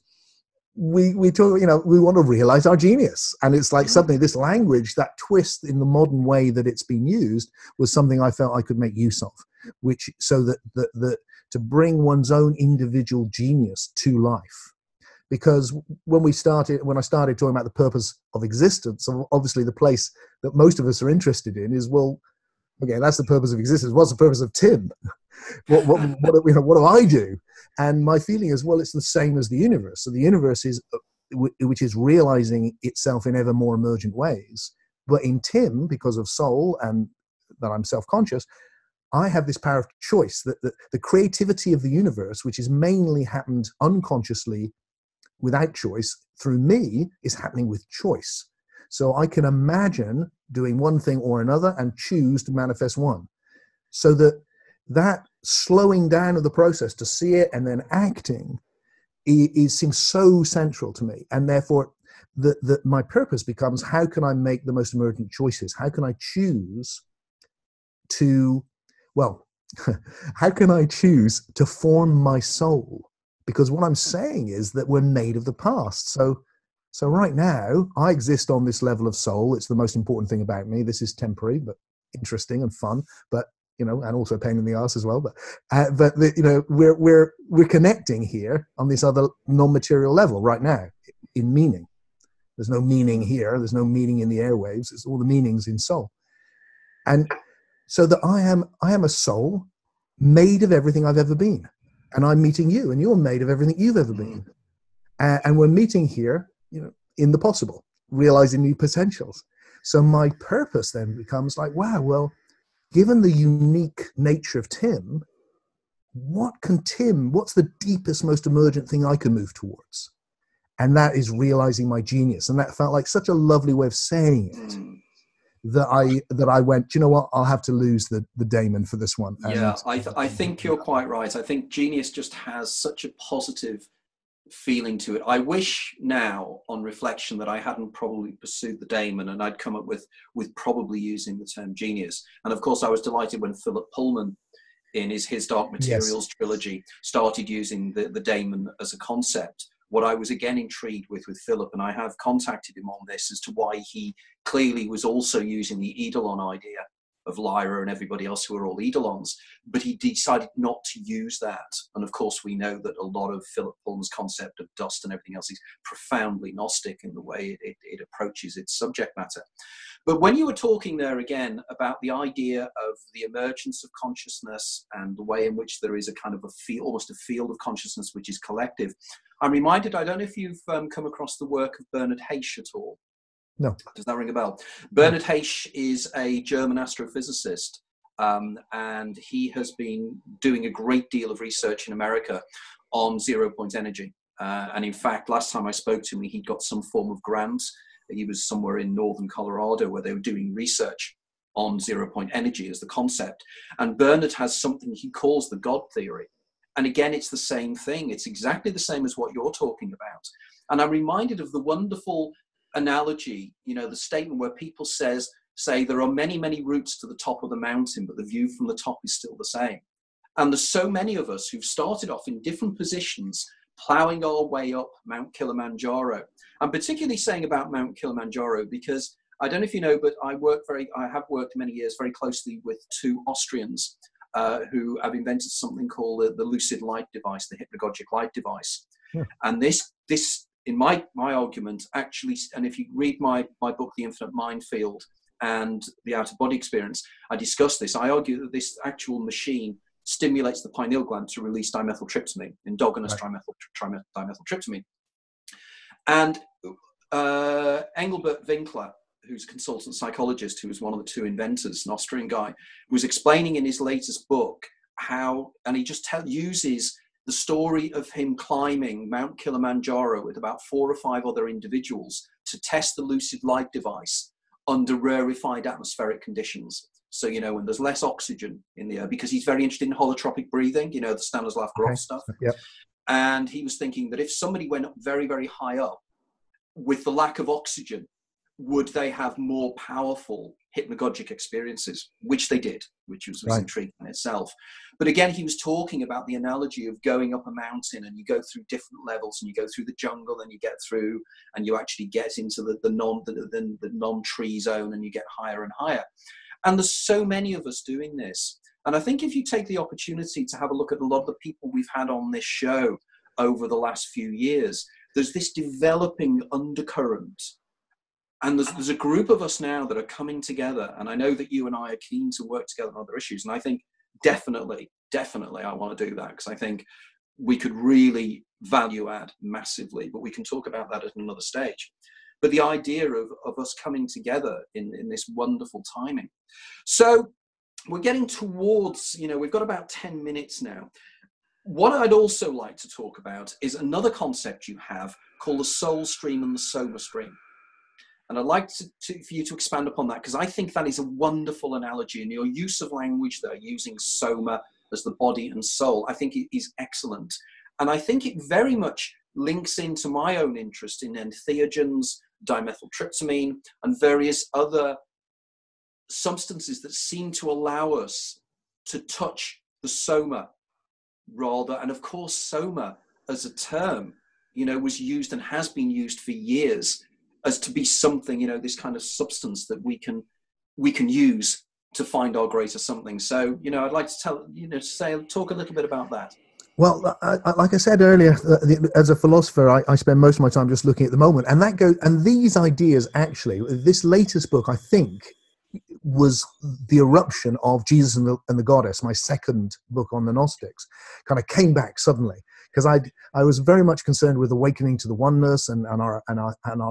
Speaker 2: we talk, we want to realize our genius. And it's like suddenly this language, that twist in the modern way that it's been used, was something I felt I could make use of, which so that to bring one's own individual genius to life. Because when I started talking about the purpose of existence, obviously the place that most of us are interested in is, well, okay, that's the purpose of existence. What's the purpose of Tim? What do I do? And my feeling is, well, it's the same as the universe. So the universe is, which is realizing itself in ever more emergent ways. But in Tim, because of soul and that I'm self-conscious, I have this power of choice, that the creativity of the universe, which is mainly happened unconsciously without choice, through me, is happening with choice. So I can imagine doing one thing or another and choose to manifest one. So that slowing down of the process to see it and then acting seems so central to me. And therefore, my purpose becomes, how can I make the most emergent choices? How can I choose to, how can I choose to form my soul? Because what I'm saying is that we're made of the past. So right now, I exist on this level of soul. It's the most important thing about me. This is temporary, but interesting and fun, but and also a pain in the ass as well. But we're connecting here on this other non-material level right now in meaning. There's no meaning here. There's no meaning in the airwaves. It's all the meanings in soul. And so that I am a soul made of everything I've ever been. And I'm meeting you, and you're made of everything you've ever been. And we're meeting here, in the possible, realizing new potentials. So my purpose then becomes like, wow, well, given the unique nature of Tim, what's the deepest, most emergent thing I can move towards? And that is realizing my genius. And that felt like such a lovely way of saying it, that I went, do you know what, I'll have to lose the daemon for this one.
Speaker 1: Yeah, I think you're quite right. I think genius just has such a positive feeling to it. I wish now, on reflection, that I hadn't probably pursued the daemon, and I'd come up with probably using the term genius. And of course, I was delighted when Philip Pullman, in his Dark Materials trilogy, started using the daemon as a concept, what I was again intrigued with Philip, and I have contacted him on this as to why he clearly was also using the Eidolon idea of Lyra and everybody else who are all Eidolons, but he decided not to use that. And of course, we know that a lot of Philip Pullman's concept of dust and everything else is profoundly Gnostic in the way it approaches its subject matter. But when you were talking there again about the idea of the emergence of consciousness and the way in which there is a kind of almost a field of consciousness which is collective, I'm reminded, I don't know if you've come across the work of Bernhard Heisch at all.
Speaker 2: No.
Speaker 1: Does that ring a bell? Bernhard Heisch is a German astrophysicist, and he has been doing a great deal of research in America on zero-point energy. And in fact, last time I spoke to him, he got some form of grant. He was somewhere in northern Colorado where they were doing research on zero-point energy as the concept. And Bernhard has something he calls the God theory. And again, it's the same thing. It's exactly the same as what you're talking about. And I'm reminded of the wonderful analogy, you know, the statement where people say there are many, many routes to the top of the mountain, but the view from the top is still the same. And there's so many of us who've started off in different positions, plowing our way up Mount Kilimanjaro. I'm particularly saying about Mount Kilimanjaro because I don't know if you know, but I have worked many years very closely with two Austrians who have invented something called the lucid light device, the hypnagogic light device. Yeah. And this in my argument, actually, and if you read my book, The Infinite Mindfield and the Out-of-Body Experience, I discuss this. I argue that this actual machine stimulates the pineal gland to release dimethyltryptamine, endogenous dimethyltryptamine. And Engelbert Winkler, who's a consultant psychologist, who was one of the two inventors, an Austrian guy, was explaining in his latest book how, and he just uses the story of him climbing Mount Kilimanjaro with about 4 or 5 other individuals to test the lucid light device under rarefied atmospheric conditions. So, you know, when there's less oxygen in the air, because he's very interested in holotropic breathing, you know, the Stanislav Grof stuff.
Speaker 2: Yep.
Speaker 1: And he was thinking that if somebody went up very, very high up with the lack of oxygen, would they have more powerful hypnagogic experiences, which they did, which was intriguing in itself. But again, he was talking about the analogy of going up a mountain and you go through different levels and you go through the jungle and you get through and you actually get into the non-tree zone and you get higher and higher. And there's so many of us doing this. And I think if you take the opportunity to have a look at a lot of the people we've had on this show over the last few years, there's this developing undercurrent. And there's a group of us now that are coming together. And I know that you and I are keen to work together on other issues. And I think definitely I want to do that, because I think we could really value add massively, but we can talk about that at another stage. But the idea of us coming together in this wonderful timing. So we're getting towards, you know, we've got about 10 minutes now. What I'd also like to talk about is another concept you have called the soul stream and the Soma stream. And I'd like for you to expand upon that, because I think that is a wonderful analogy, and your use of language there, using Soma as the body and soul, I think it is excellent. And I think it very much links into my own interest in entheogens, dimethyltryptamine, and various other substances that seem to allow us to touch the Soma rather. And of course, Soma as a term, you know, was used and has been used for years as to be something, you know, this kind of substance that we can use to find our greater something. So, you know, I'd like to talk a little bit about that.
Speaker 2: Well, like I said earlier, as a philosopher, I spend most of my time just looking at the moment, and these ideas actually, this latest book, I think, was the eruption of Jesus and the Goddess. My second book on the Gnostics kind of came back suddenly, because I was very much concerned with awakening to the oneness and our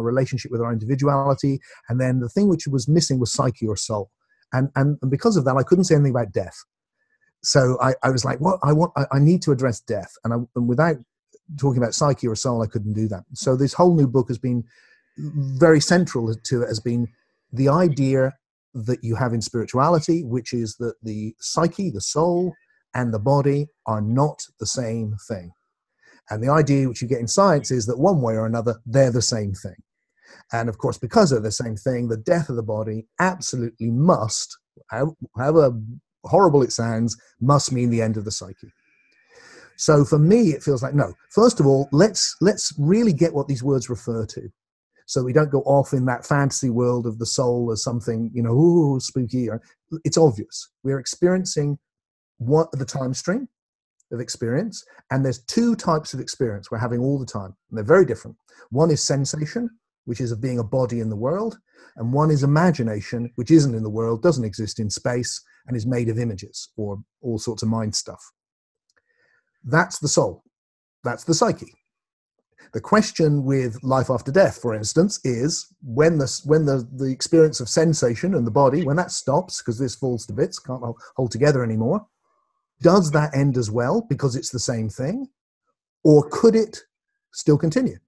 Speaker 2: relationship with our individuality, and then the thing which was missing was psyche or soul, and because of that, I couldn't say anything about death. So I was like, well, I need to address death, and without talking about psyche or soul, I couldn't do that. So this whole new book has been very central to it, has been the idea that you have in spirituality, which is that the psyche, the soul, and the body are not the same thing. And the idea which you get in science is that one way or another, they're the same thing. And of course, because they're the same thing, the death of the body absolutely must, however horrible it sounds, must mean the end of the psyche. So for me, it feels like, no, first of all, let's really get what these words refer to. So we don't go off in that fantasy world of the soul as something, ooh, spooky. It's obvious. We're experiencing the time stream of experience, and there's two types of experience we're having all the time, and they're very different. One is sensation, which is of being a body in the world, and one is imagination, which isn't in the world, doesn't exist in space, and is made of images or all sorts of mind stuff. That's the soul. That's the psyche. The question with life after death, for instance, is when the experience of sensation and the body, when that stops, because this falls to bits, can't hold together anymore, does that end as well because it's the same thing? Or could it still continue?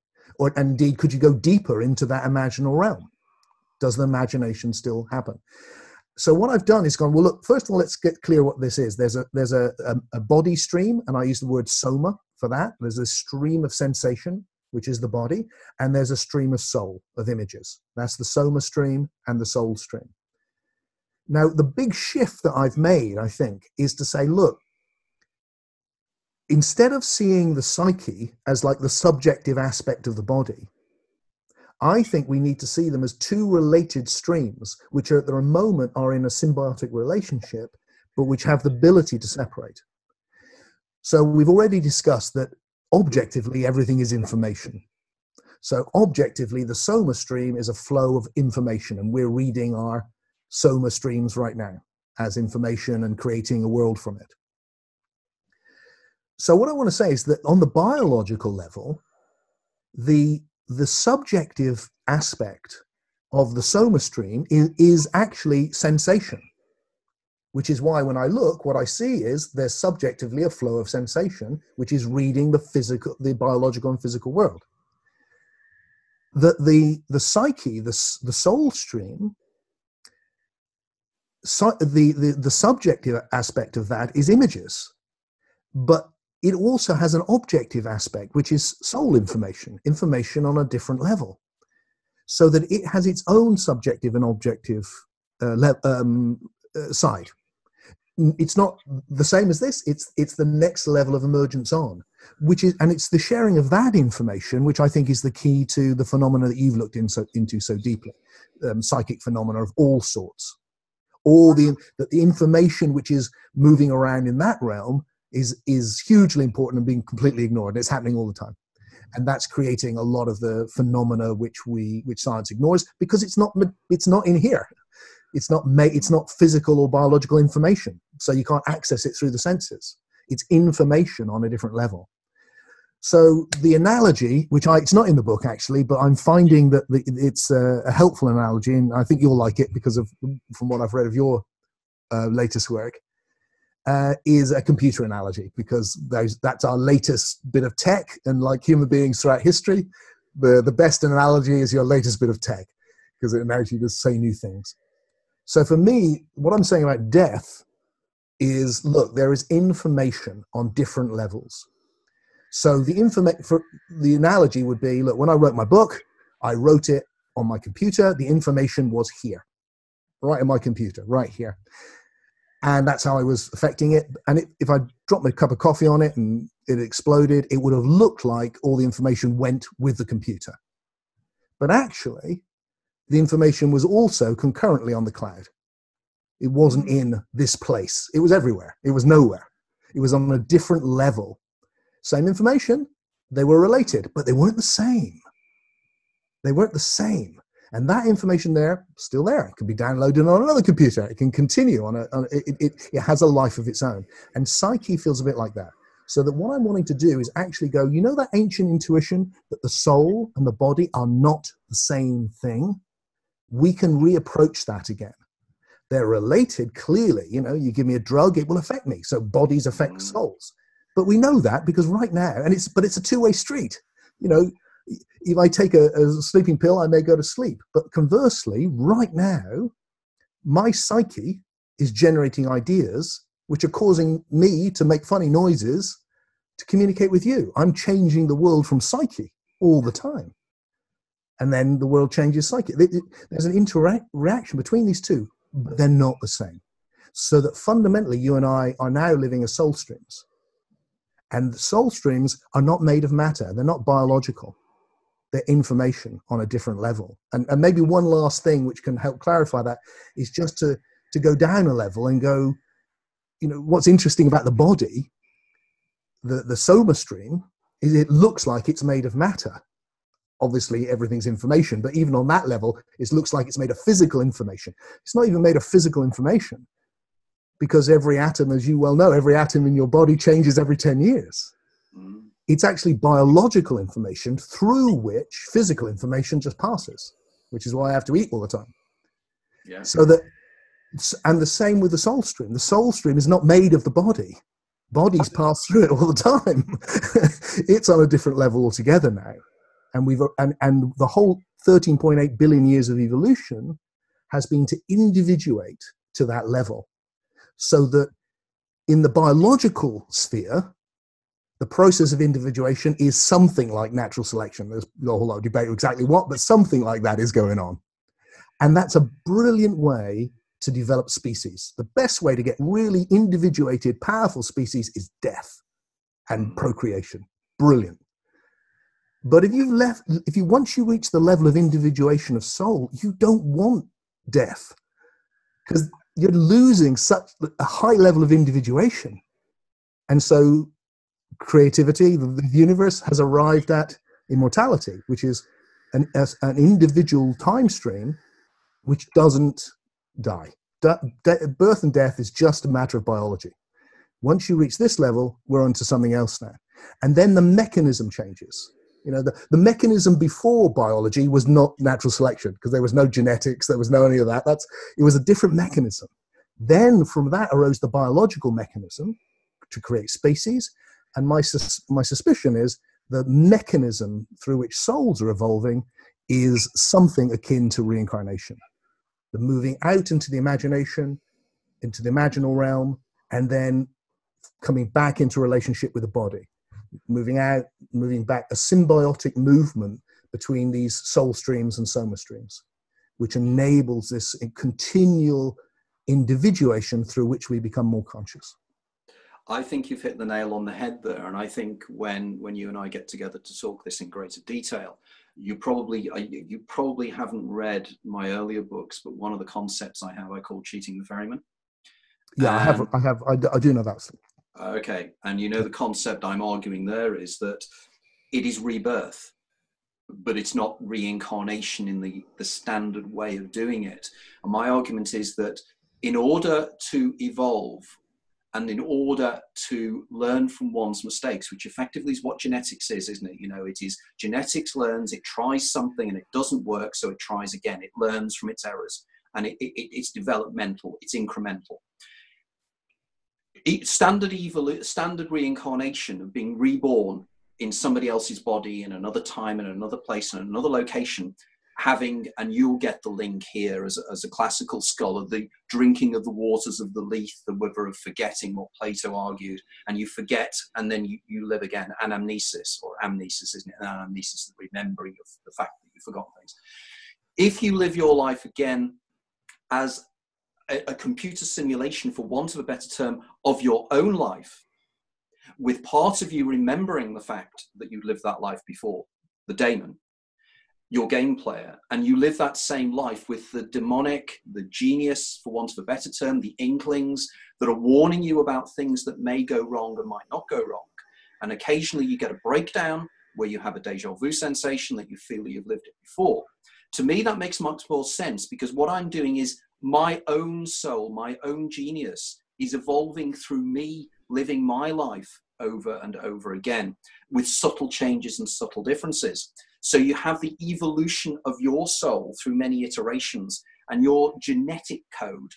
Speaker 2: Or indeed, could you go deeper into that imaginal realm? Does the imagination still happen? So what I've done is gone, well, look, first of all, let's get clear what this is. There's a body stream, and I use the word soma for that. There's a stream of sensation, which is the body, and there's a stream of soul, of images. That's the soma stream and the soul stream. Now, the big shift that I've made, I think, is to say, look, instead of seeing the psyche as like the subjective aspect of the body, I think we need to see them as two related streams, which at the moment are in a symbiotic relationship, but which have the ability to separate. So we've already discussed that objectively everything is information. So objectively, the soma stream is a flow of information, and we're reading our soma streams right now as information and creating a world from it. So what I want to say is that on the biological level, the subjective aspect of the soma stream is actually sensation, which is why when I look, what I see is there's subjectively a flow of sensation, which is reading the biological and physical world. The psyche, the soul stream, the subjective aspect of that is images, but it also has an objective aspect, which is soul information on a different level, so that it has its own subjective and objective side. It's not the same as this. It's the next level of emergence on, and it's the sharing of that information, which I think is the key to the phenomena that you've looked into so deeply, psychic phenomena of all sorts. All the information which is moving around in that realm is hugely important and being completely ignored. It's happening all the time, and that's creating a lot of the phenomena which science ignores because it's not in here. It's not physical or biological information, so you can't access it through the senses. It's information on a different level. So the analogy, it's not in the book actually, but I'm finding that it's a helpful analogy, and I think you'll like it from what I've read of your latest work, is a computer analogy, because that's our latest bit of tech, and like human beings throughout history, the best analogy is your latest bit of tech, because it allows you to say new things. So for me, what I'm saying about death is, look, there is information on different levels. So the analogy would be, look, when I wrote my book, I wrote it on my computer. The information was here, right in my computer, right here. And that's how I was affecting it. And if I dropped a cup of coffee on it and it exploded, it would have looked like all the information went with the computer. But actually, the information was also concurrently on the cloud. It wasn't in this place. It was everywhere. It was nowhere. It was on a different level. Same information. They were related, but they weren't the same. They weren't the same. And that information still there. It can be downloaded on another computer. It can continue it has a life of its own. And psyche feels a bit like that. So that what I'm wanting to do is actually go, that ancient intuition that the soul and the body are not the same thing? We can reapproach that again. They're related, clearly. You give me a drug, it will affect me. So bodies affect souls. But we know that because right now, but it's a two-way street. If I take a sleeping pill, I may go to sleep. But conversely, right now, my psyche is generating ideas which are causing me to make funny noises to communicate with you. I'm changing the world from psyche all the time. And then the world changes psyche. There's an interaction between these two, but they're not the same. So that fundamentally, you and I are now living as soul streams. And the soul streams are not made of matter. They're not biological. They're information on a different level. And maybe one last thing which can help clarify that is just to go down a level and go, what's interesting about the body, the Soma stream, is it looks like it's made of matter. Obviously, everything's information, but even on that level, it looks like it's made of physical information. It's not even made of physical information, because every atom, as you well know, every atom in your body changes every 10 years. It's actually biological information through which physical information just passes, which is why I have to eat all the time.
Speaker 1: Yeah.
Speaker 2: And the same with the soul stream. The soul stream is not made of the body. Bodies pass through it all the time. It's on a different level altogether now. And the whole 13.8 billion years of evolution has been to individuate to that level, so that in the biological sphere, the process of individuation is something like natural selection. There's a whole lot of debate exactly what, but something like that is going on. And that's a brilliant way to develop species. The best way to get really individuated, powerful species is death and procreation. Brilliant. But once you reach the level of individuation of soul, you don't want death, because you're losing such a high level of individuation. And so creativity, the universe has arrived at immortality, which is an individual time stream which doesn't die. Birth and death is just a matter of biology. Once you reach this level, we're onto something else now. And then the mechanism changes. The mechanism before biology was not natural selection, because there was no genetics, there was no any of that. It was a different mechanism. Then from that arose the biological mechanism to create species. And my suspicion is the mechanism through which souls are evolving is something akin to reincarnation. The moving out into the imagination, into the imaginal realm, and then coming back into relationship with the body. Moving out, moving back, a symbiotic movement between these soul streams and soma streams, which enables this continual individuation through which we become more conscious.
Speaker 1: I think you've hit the nail on the head there. And I think when you and I get together to talk this in greater detail, you probably haven't read my earlier books, but one of the concepts I call cheating the ferryman.
Speaker 2: Yeah, I do know that.
Speaker 1: Okay, and the concept I'm arguing there is that it is rebirth, but it's not reincarnation in the standard way of doing it. And my argument is that in order to evolve and in order to learn from one's mistakes, which effectively is what genetics is, isn't it? It is genetics learns, it tries something and it doesn't work, so it tries again. It learns from its errors, and it's developmental, it's incremental. Standard reincarnation of being reborn in somebody else's body in another time, in another place, in another location, and you'll get the link here as a classical scholar, the drinking of the waters of the Lethe, the river of forgetting, what Plato argued, and you forget and then you live again. Anamnesis, or amnesis, isn't it? Anamnesis is the remembering of the fact that you've forgotten things. If you live your life again as a computer simulation, for want of a better term, of your own life, with part of you remembering the fact that you lived that life before, the daemon, your game player, and you live that same life with the demonic, the genius, for want of a better term, the inklings that are warning you about things that may go wrong and might not go wrong. And occasionally you get a breakdown where you have a deja vu sensation that you feel that you've lived it before. To me, that makes much more sense, because what I'm doing is my own soul, my own genius is evolving through me living my life over and over again with subtle changes and subtle differences. So you have the evolution of your soul through many iterations, and your genetic code.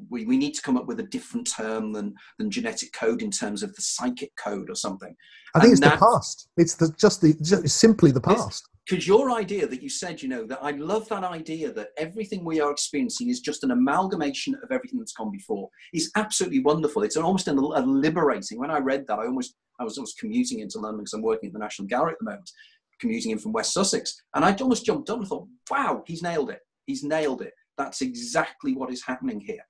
Speaker 1: We need to come up with a different term than genetic code in terms of the psychic code or something.
Speaker 2: I think it's the past. It's just simply the past.
Speaker 1: Because your idea that you said, that I love that idea that everything we are experiencing is just an amalgamation of everything that's gone before, is absolutely wonderful. It's almost a liberating. When I read that, I was commuting into London because I'm working at the National Gallery at the moment, commuting in from West Sussex, and I almost jumped up and thought, wow, he's nailed it. He's nailed it. That's exactly what is happening here.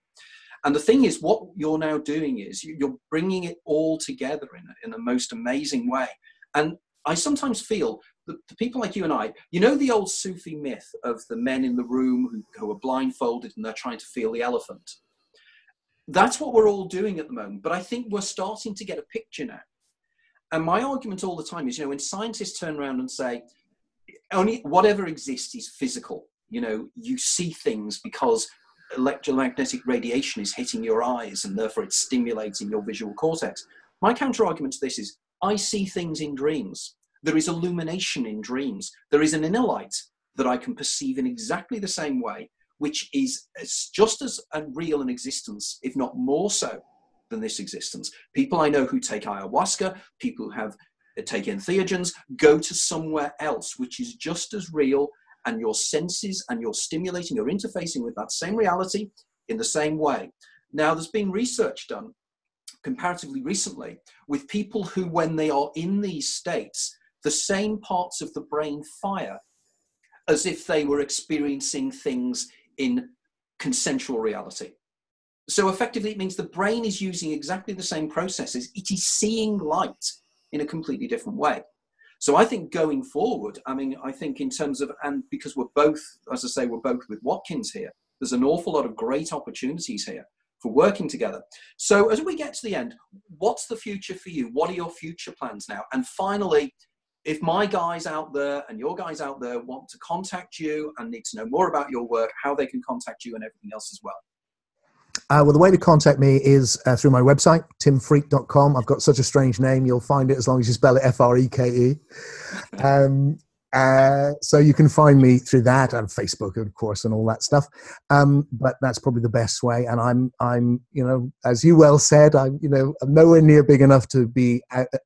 Speaker 1: And the thing is, what you're now doing is you're bringing it all together in a most amazing way. And I sometimes feel that the people like you and I, you know, the old Sufi myth of the men in the room who are blindfolded and they're trying to feel the elephant. That's what we're all doing at the moment. But I think we're starting to get a picture now. And my argument all the time is, you know, when scientists turn around and say, only whatever exists is physical, you know, you see things because electromagnetic radiation is hitting your eyes and therefore it's stimulating your visual cortex. My counter argument to this is, I see things in dreams. There is illumination in dreams. There is an inner light that I can perceive in exactly the same way, which is just as real an existence, if not more so than this existence. People I know who take ayahuasca, people who have taken entheogens, go to somewhere else, which is just as real, and your senses and you're stimulating, you're interfacing with that same reality in the same way. Now, there's been research done comparatively recently with people who, when they are in these states, the same parts of the brain fire as if they were experiencing things in consensual reality. So effectively, it means the brain is using exactly the same processes. It is seeing light in a completely different way. So I think going forward, I mean, I think in terms of, and because we're both, as I say, we're both with Watkins here, there's an awful lot of great opportunities here for working together. So as we get to the end, what's the future for you? What are your future plans now? And finally, if my guys out there and your guys out there want to contact you and need to know more about your work, how they can contact you and everything else as well.
Speaker 2: Well, the way to contact me is through my website, timfreke.com. I've got such a strange name. You'll find it as long as you spell it Freke. So you can find me through that and Facebook, of course, and all that stuff. But that's probably the best way. And I'm, you know, as you well said, I'm nowhere near big enough to be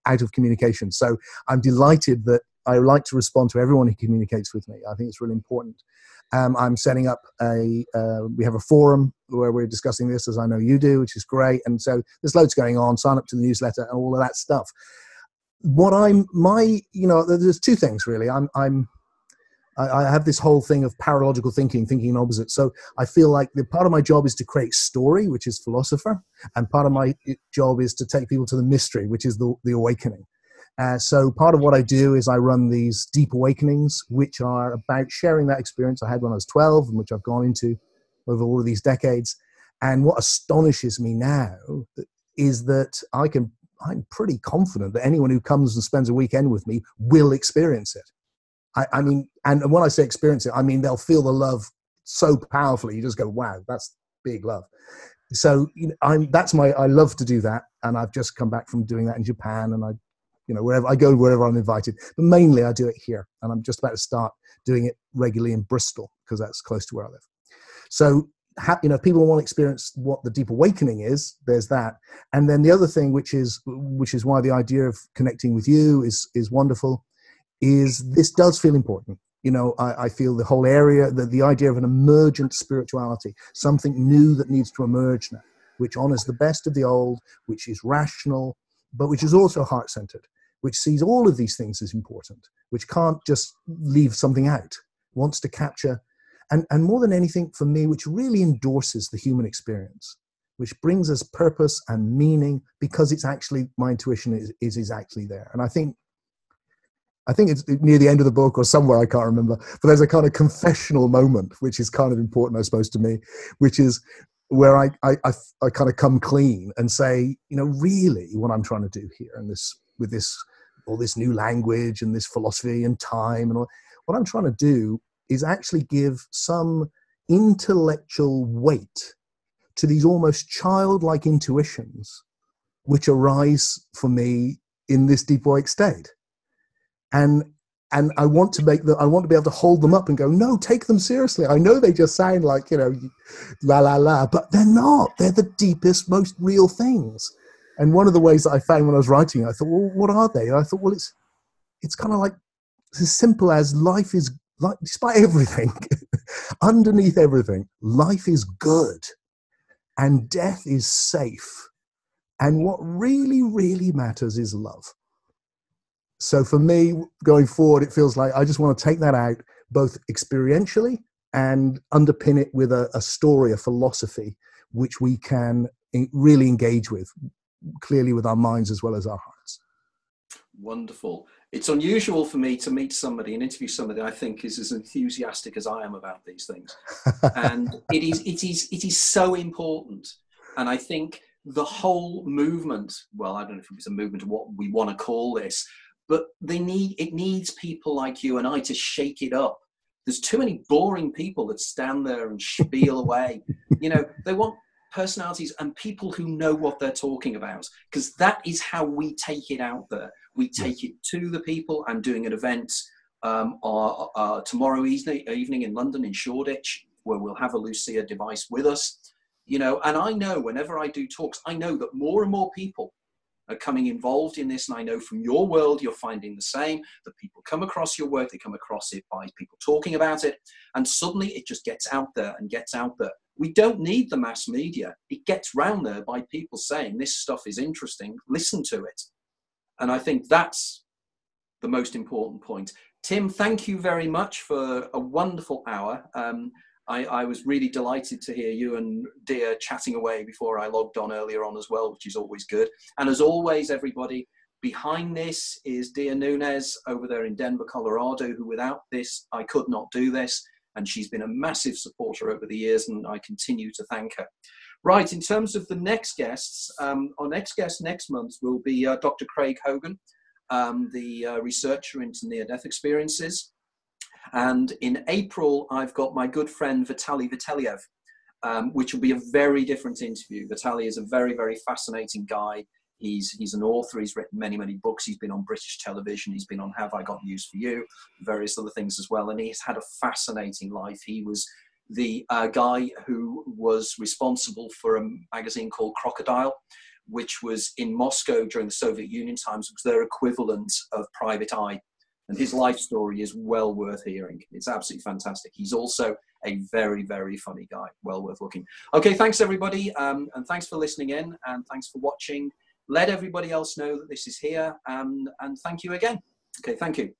Speaker 2: out of communication. So I'm delighted that I like to respond to everyone who communicates with me. I think it's really important. I'm setting up we have a forum where we're discussing this, as I know you do, which is great. And so there's loads going on. Sign up to the newsletter and all of that stuff. There's two things really. I have this whole thing of paralogical thinking in opposites. So I feel like the part of my job is to create story, which is philosopher, and part of my job is to take people to the mystery, which is the awakening. So part of what I do is I run these deep awakenings, which are about sharing that experience I had when I was 12 and which I've gone into over all of these decades. And what astonishes me now is that I'm pretty confident that anyone who comes and spends a weekend with me will experience it. I mean, and when I say experience it, I mean, they'll feel the love so powerfully. You just go, wow, that's big love. So I love to do that. And I've just come back from doing that in Japan, and wherever I'm invited, but mainly I do it here. And I'm just about to start doing it regularly in Bristol because that's close to where I live. So, if people want to experience what the deep awakening is, there's that. And then the other thing, which is why the idea of connecting with you is wonderful, is this does feel important. I feel the whole area, the idea of an emergent spirituality, something new that needs to emerge now, which honors the best of the old, which is rational, but which is also heart-centered, which sees all of these things as important, which can't just leave something out, wants to capture, and more than anything for me, which really endorses the human experience, which brings us purpose and meaning, because it's actually, my intuition is actually there. And I think it's near the end of the book or somewhere, I can't remember, but there's a kind of confessional moment, which is kind of important, I suppose, to me, which is where I kind of come clean and say, really what I'm trying to do here, and all this new language and this philosophy and time and all, what I'm trying to do is actually give some intellectual weight to these almost childlike intuitions which arise for me in this deep awake state. And I want to be able to hold them up and go, no, take them seriously. I know they just sound like, la, la, la, but they're not. They're the deepest, most real things. And one of the ways that I found when I was writing, I thought, well, what are they? And I thought, well, it's kind of like as simple as life is, like, despite everything, underneath everything, life is good and death is safe. And what really, really matters is love. So for me, going forward, it feels like I just want to take that out, both experientially and underpin it with a story, a philosophy, which we can really engage with, clearly with our minds as well as our hearts.
Speaker 1: Wonderful. It's unusual for me to meet somebody and interview somebody I think is as enthusiastic as I am about these things. And it is so important. And I think the whole movement, well, I don't know if it's a movement or what we want to call this, but it needs people like you and I to shake it up. There's too many boring people that stand there and spiel away. You know, they want personalities and people who know what they're talking about, because that is how we take it out there. We take it to the people. I'm doing an event tomorrow evening in London, in Shoreditch, where we'll have a Lucia device with us. You know, and I know whenever I do talks, I know that more and more people are coming involved in this. And I know from your world, you're finding the same, that people come across your work, they come across it by people talking about it. And suddenly it just gets out there and gets out there. We don't need the mass media. It gets round there by people saying this stuff is interesting, listen to it. And I think that's the most important point. Tim, thank you very much for a wonderful hour. I was really delighted to hear you and Dia chatting away before I logged on earlier on as well, which is always good. And as always, everybody, behind this is Dia Nunez over there in Denver, Colorado, who without this, I could not do this. And she's been a massive supporter over the years, and I continue to thank her. Right, in terms of the next guests, our next guest next month will be Dr. Craig Hogan, the researcher into near-death experiences. And in April, I've got my good friend Vitaly Viteliev, which will be a very different interview. Vitaly is a very, very fascinating guy. He's an author. He's written many, many books. He's been on British television. He's been on Have I Got News For You, various other things as well. And he's had a fascinating life. He was the guy who was responsible for a magazine called Crocodile, which was in Moscow during the Soviet Union times. It was their equivalent of Private Eye. And his life story is well worth hearing. It's absolutely fantastic. He's also a very, very funny guy. Well worth looking. Okay, thanks everybody. And thanks for listening in, and thanks for watching. Let everybody else know that this is here. And thank you again. Okay, thank you.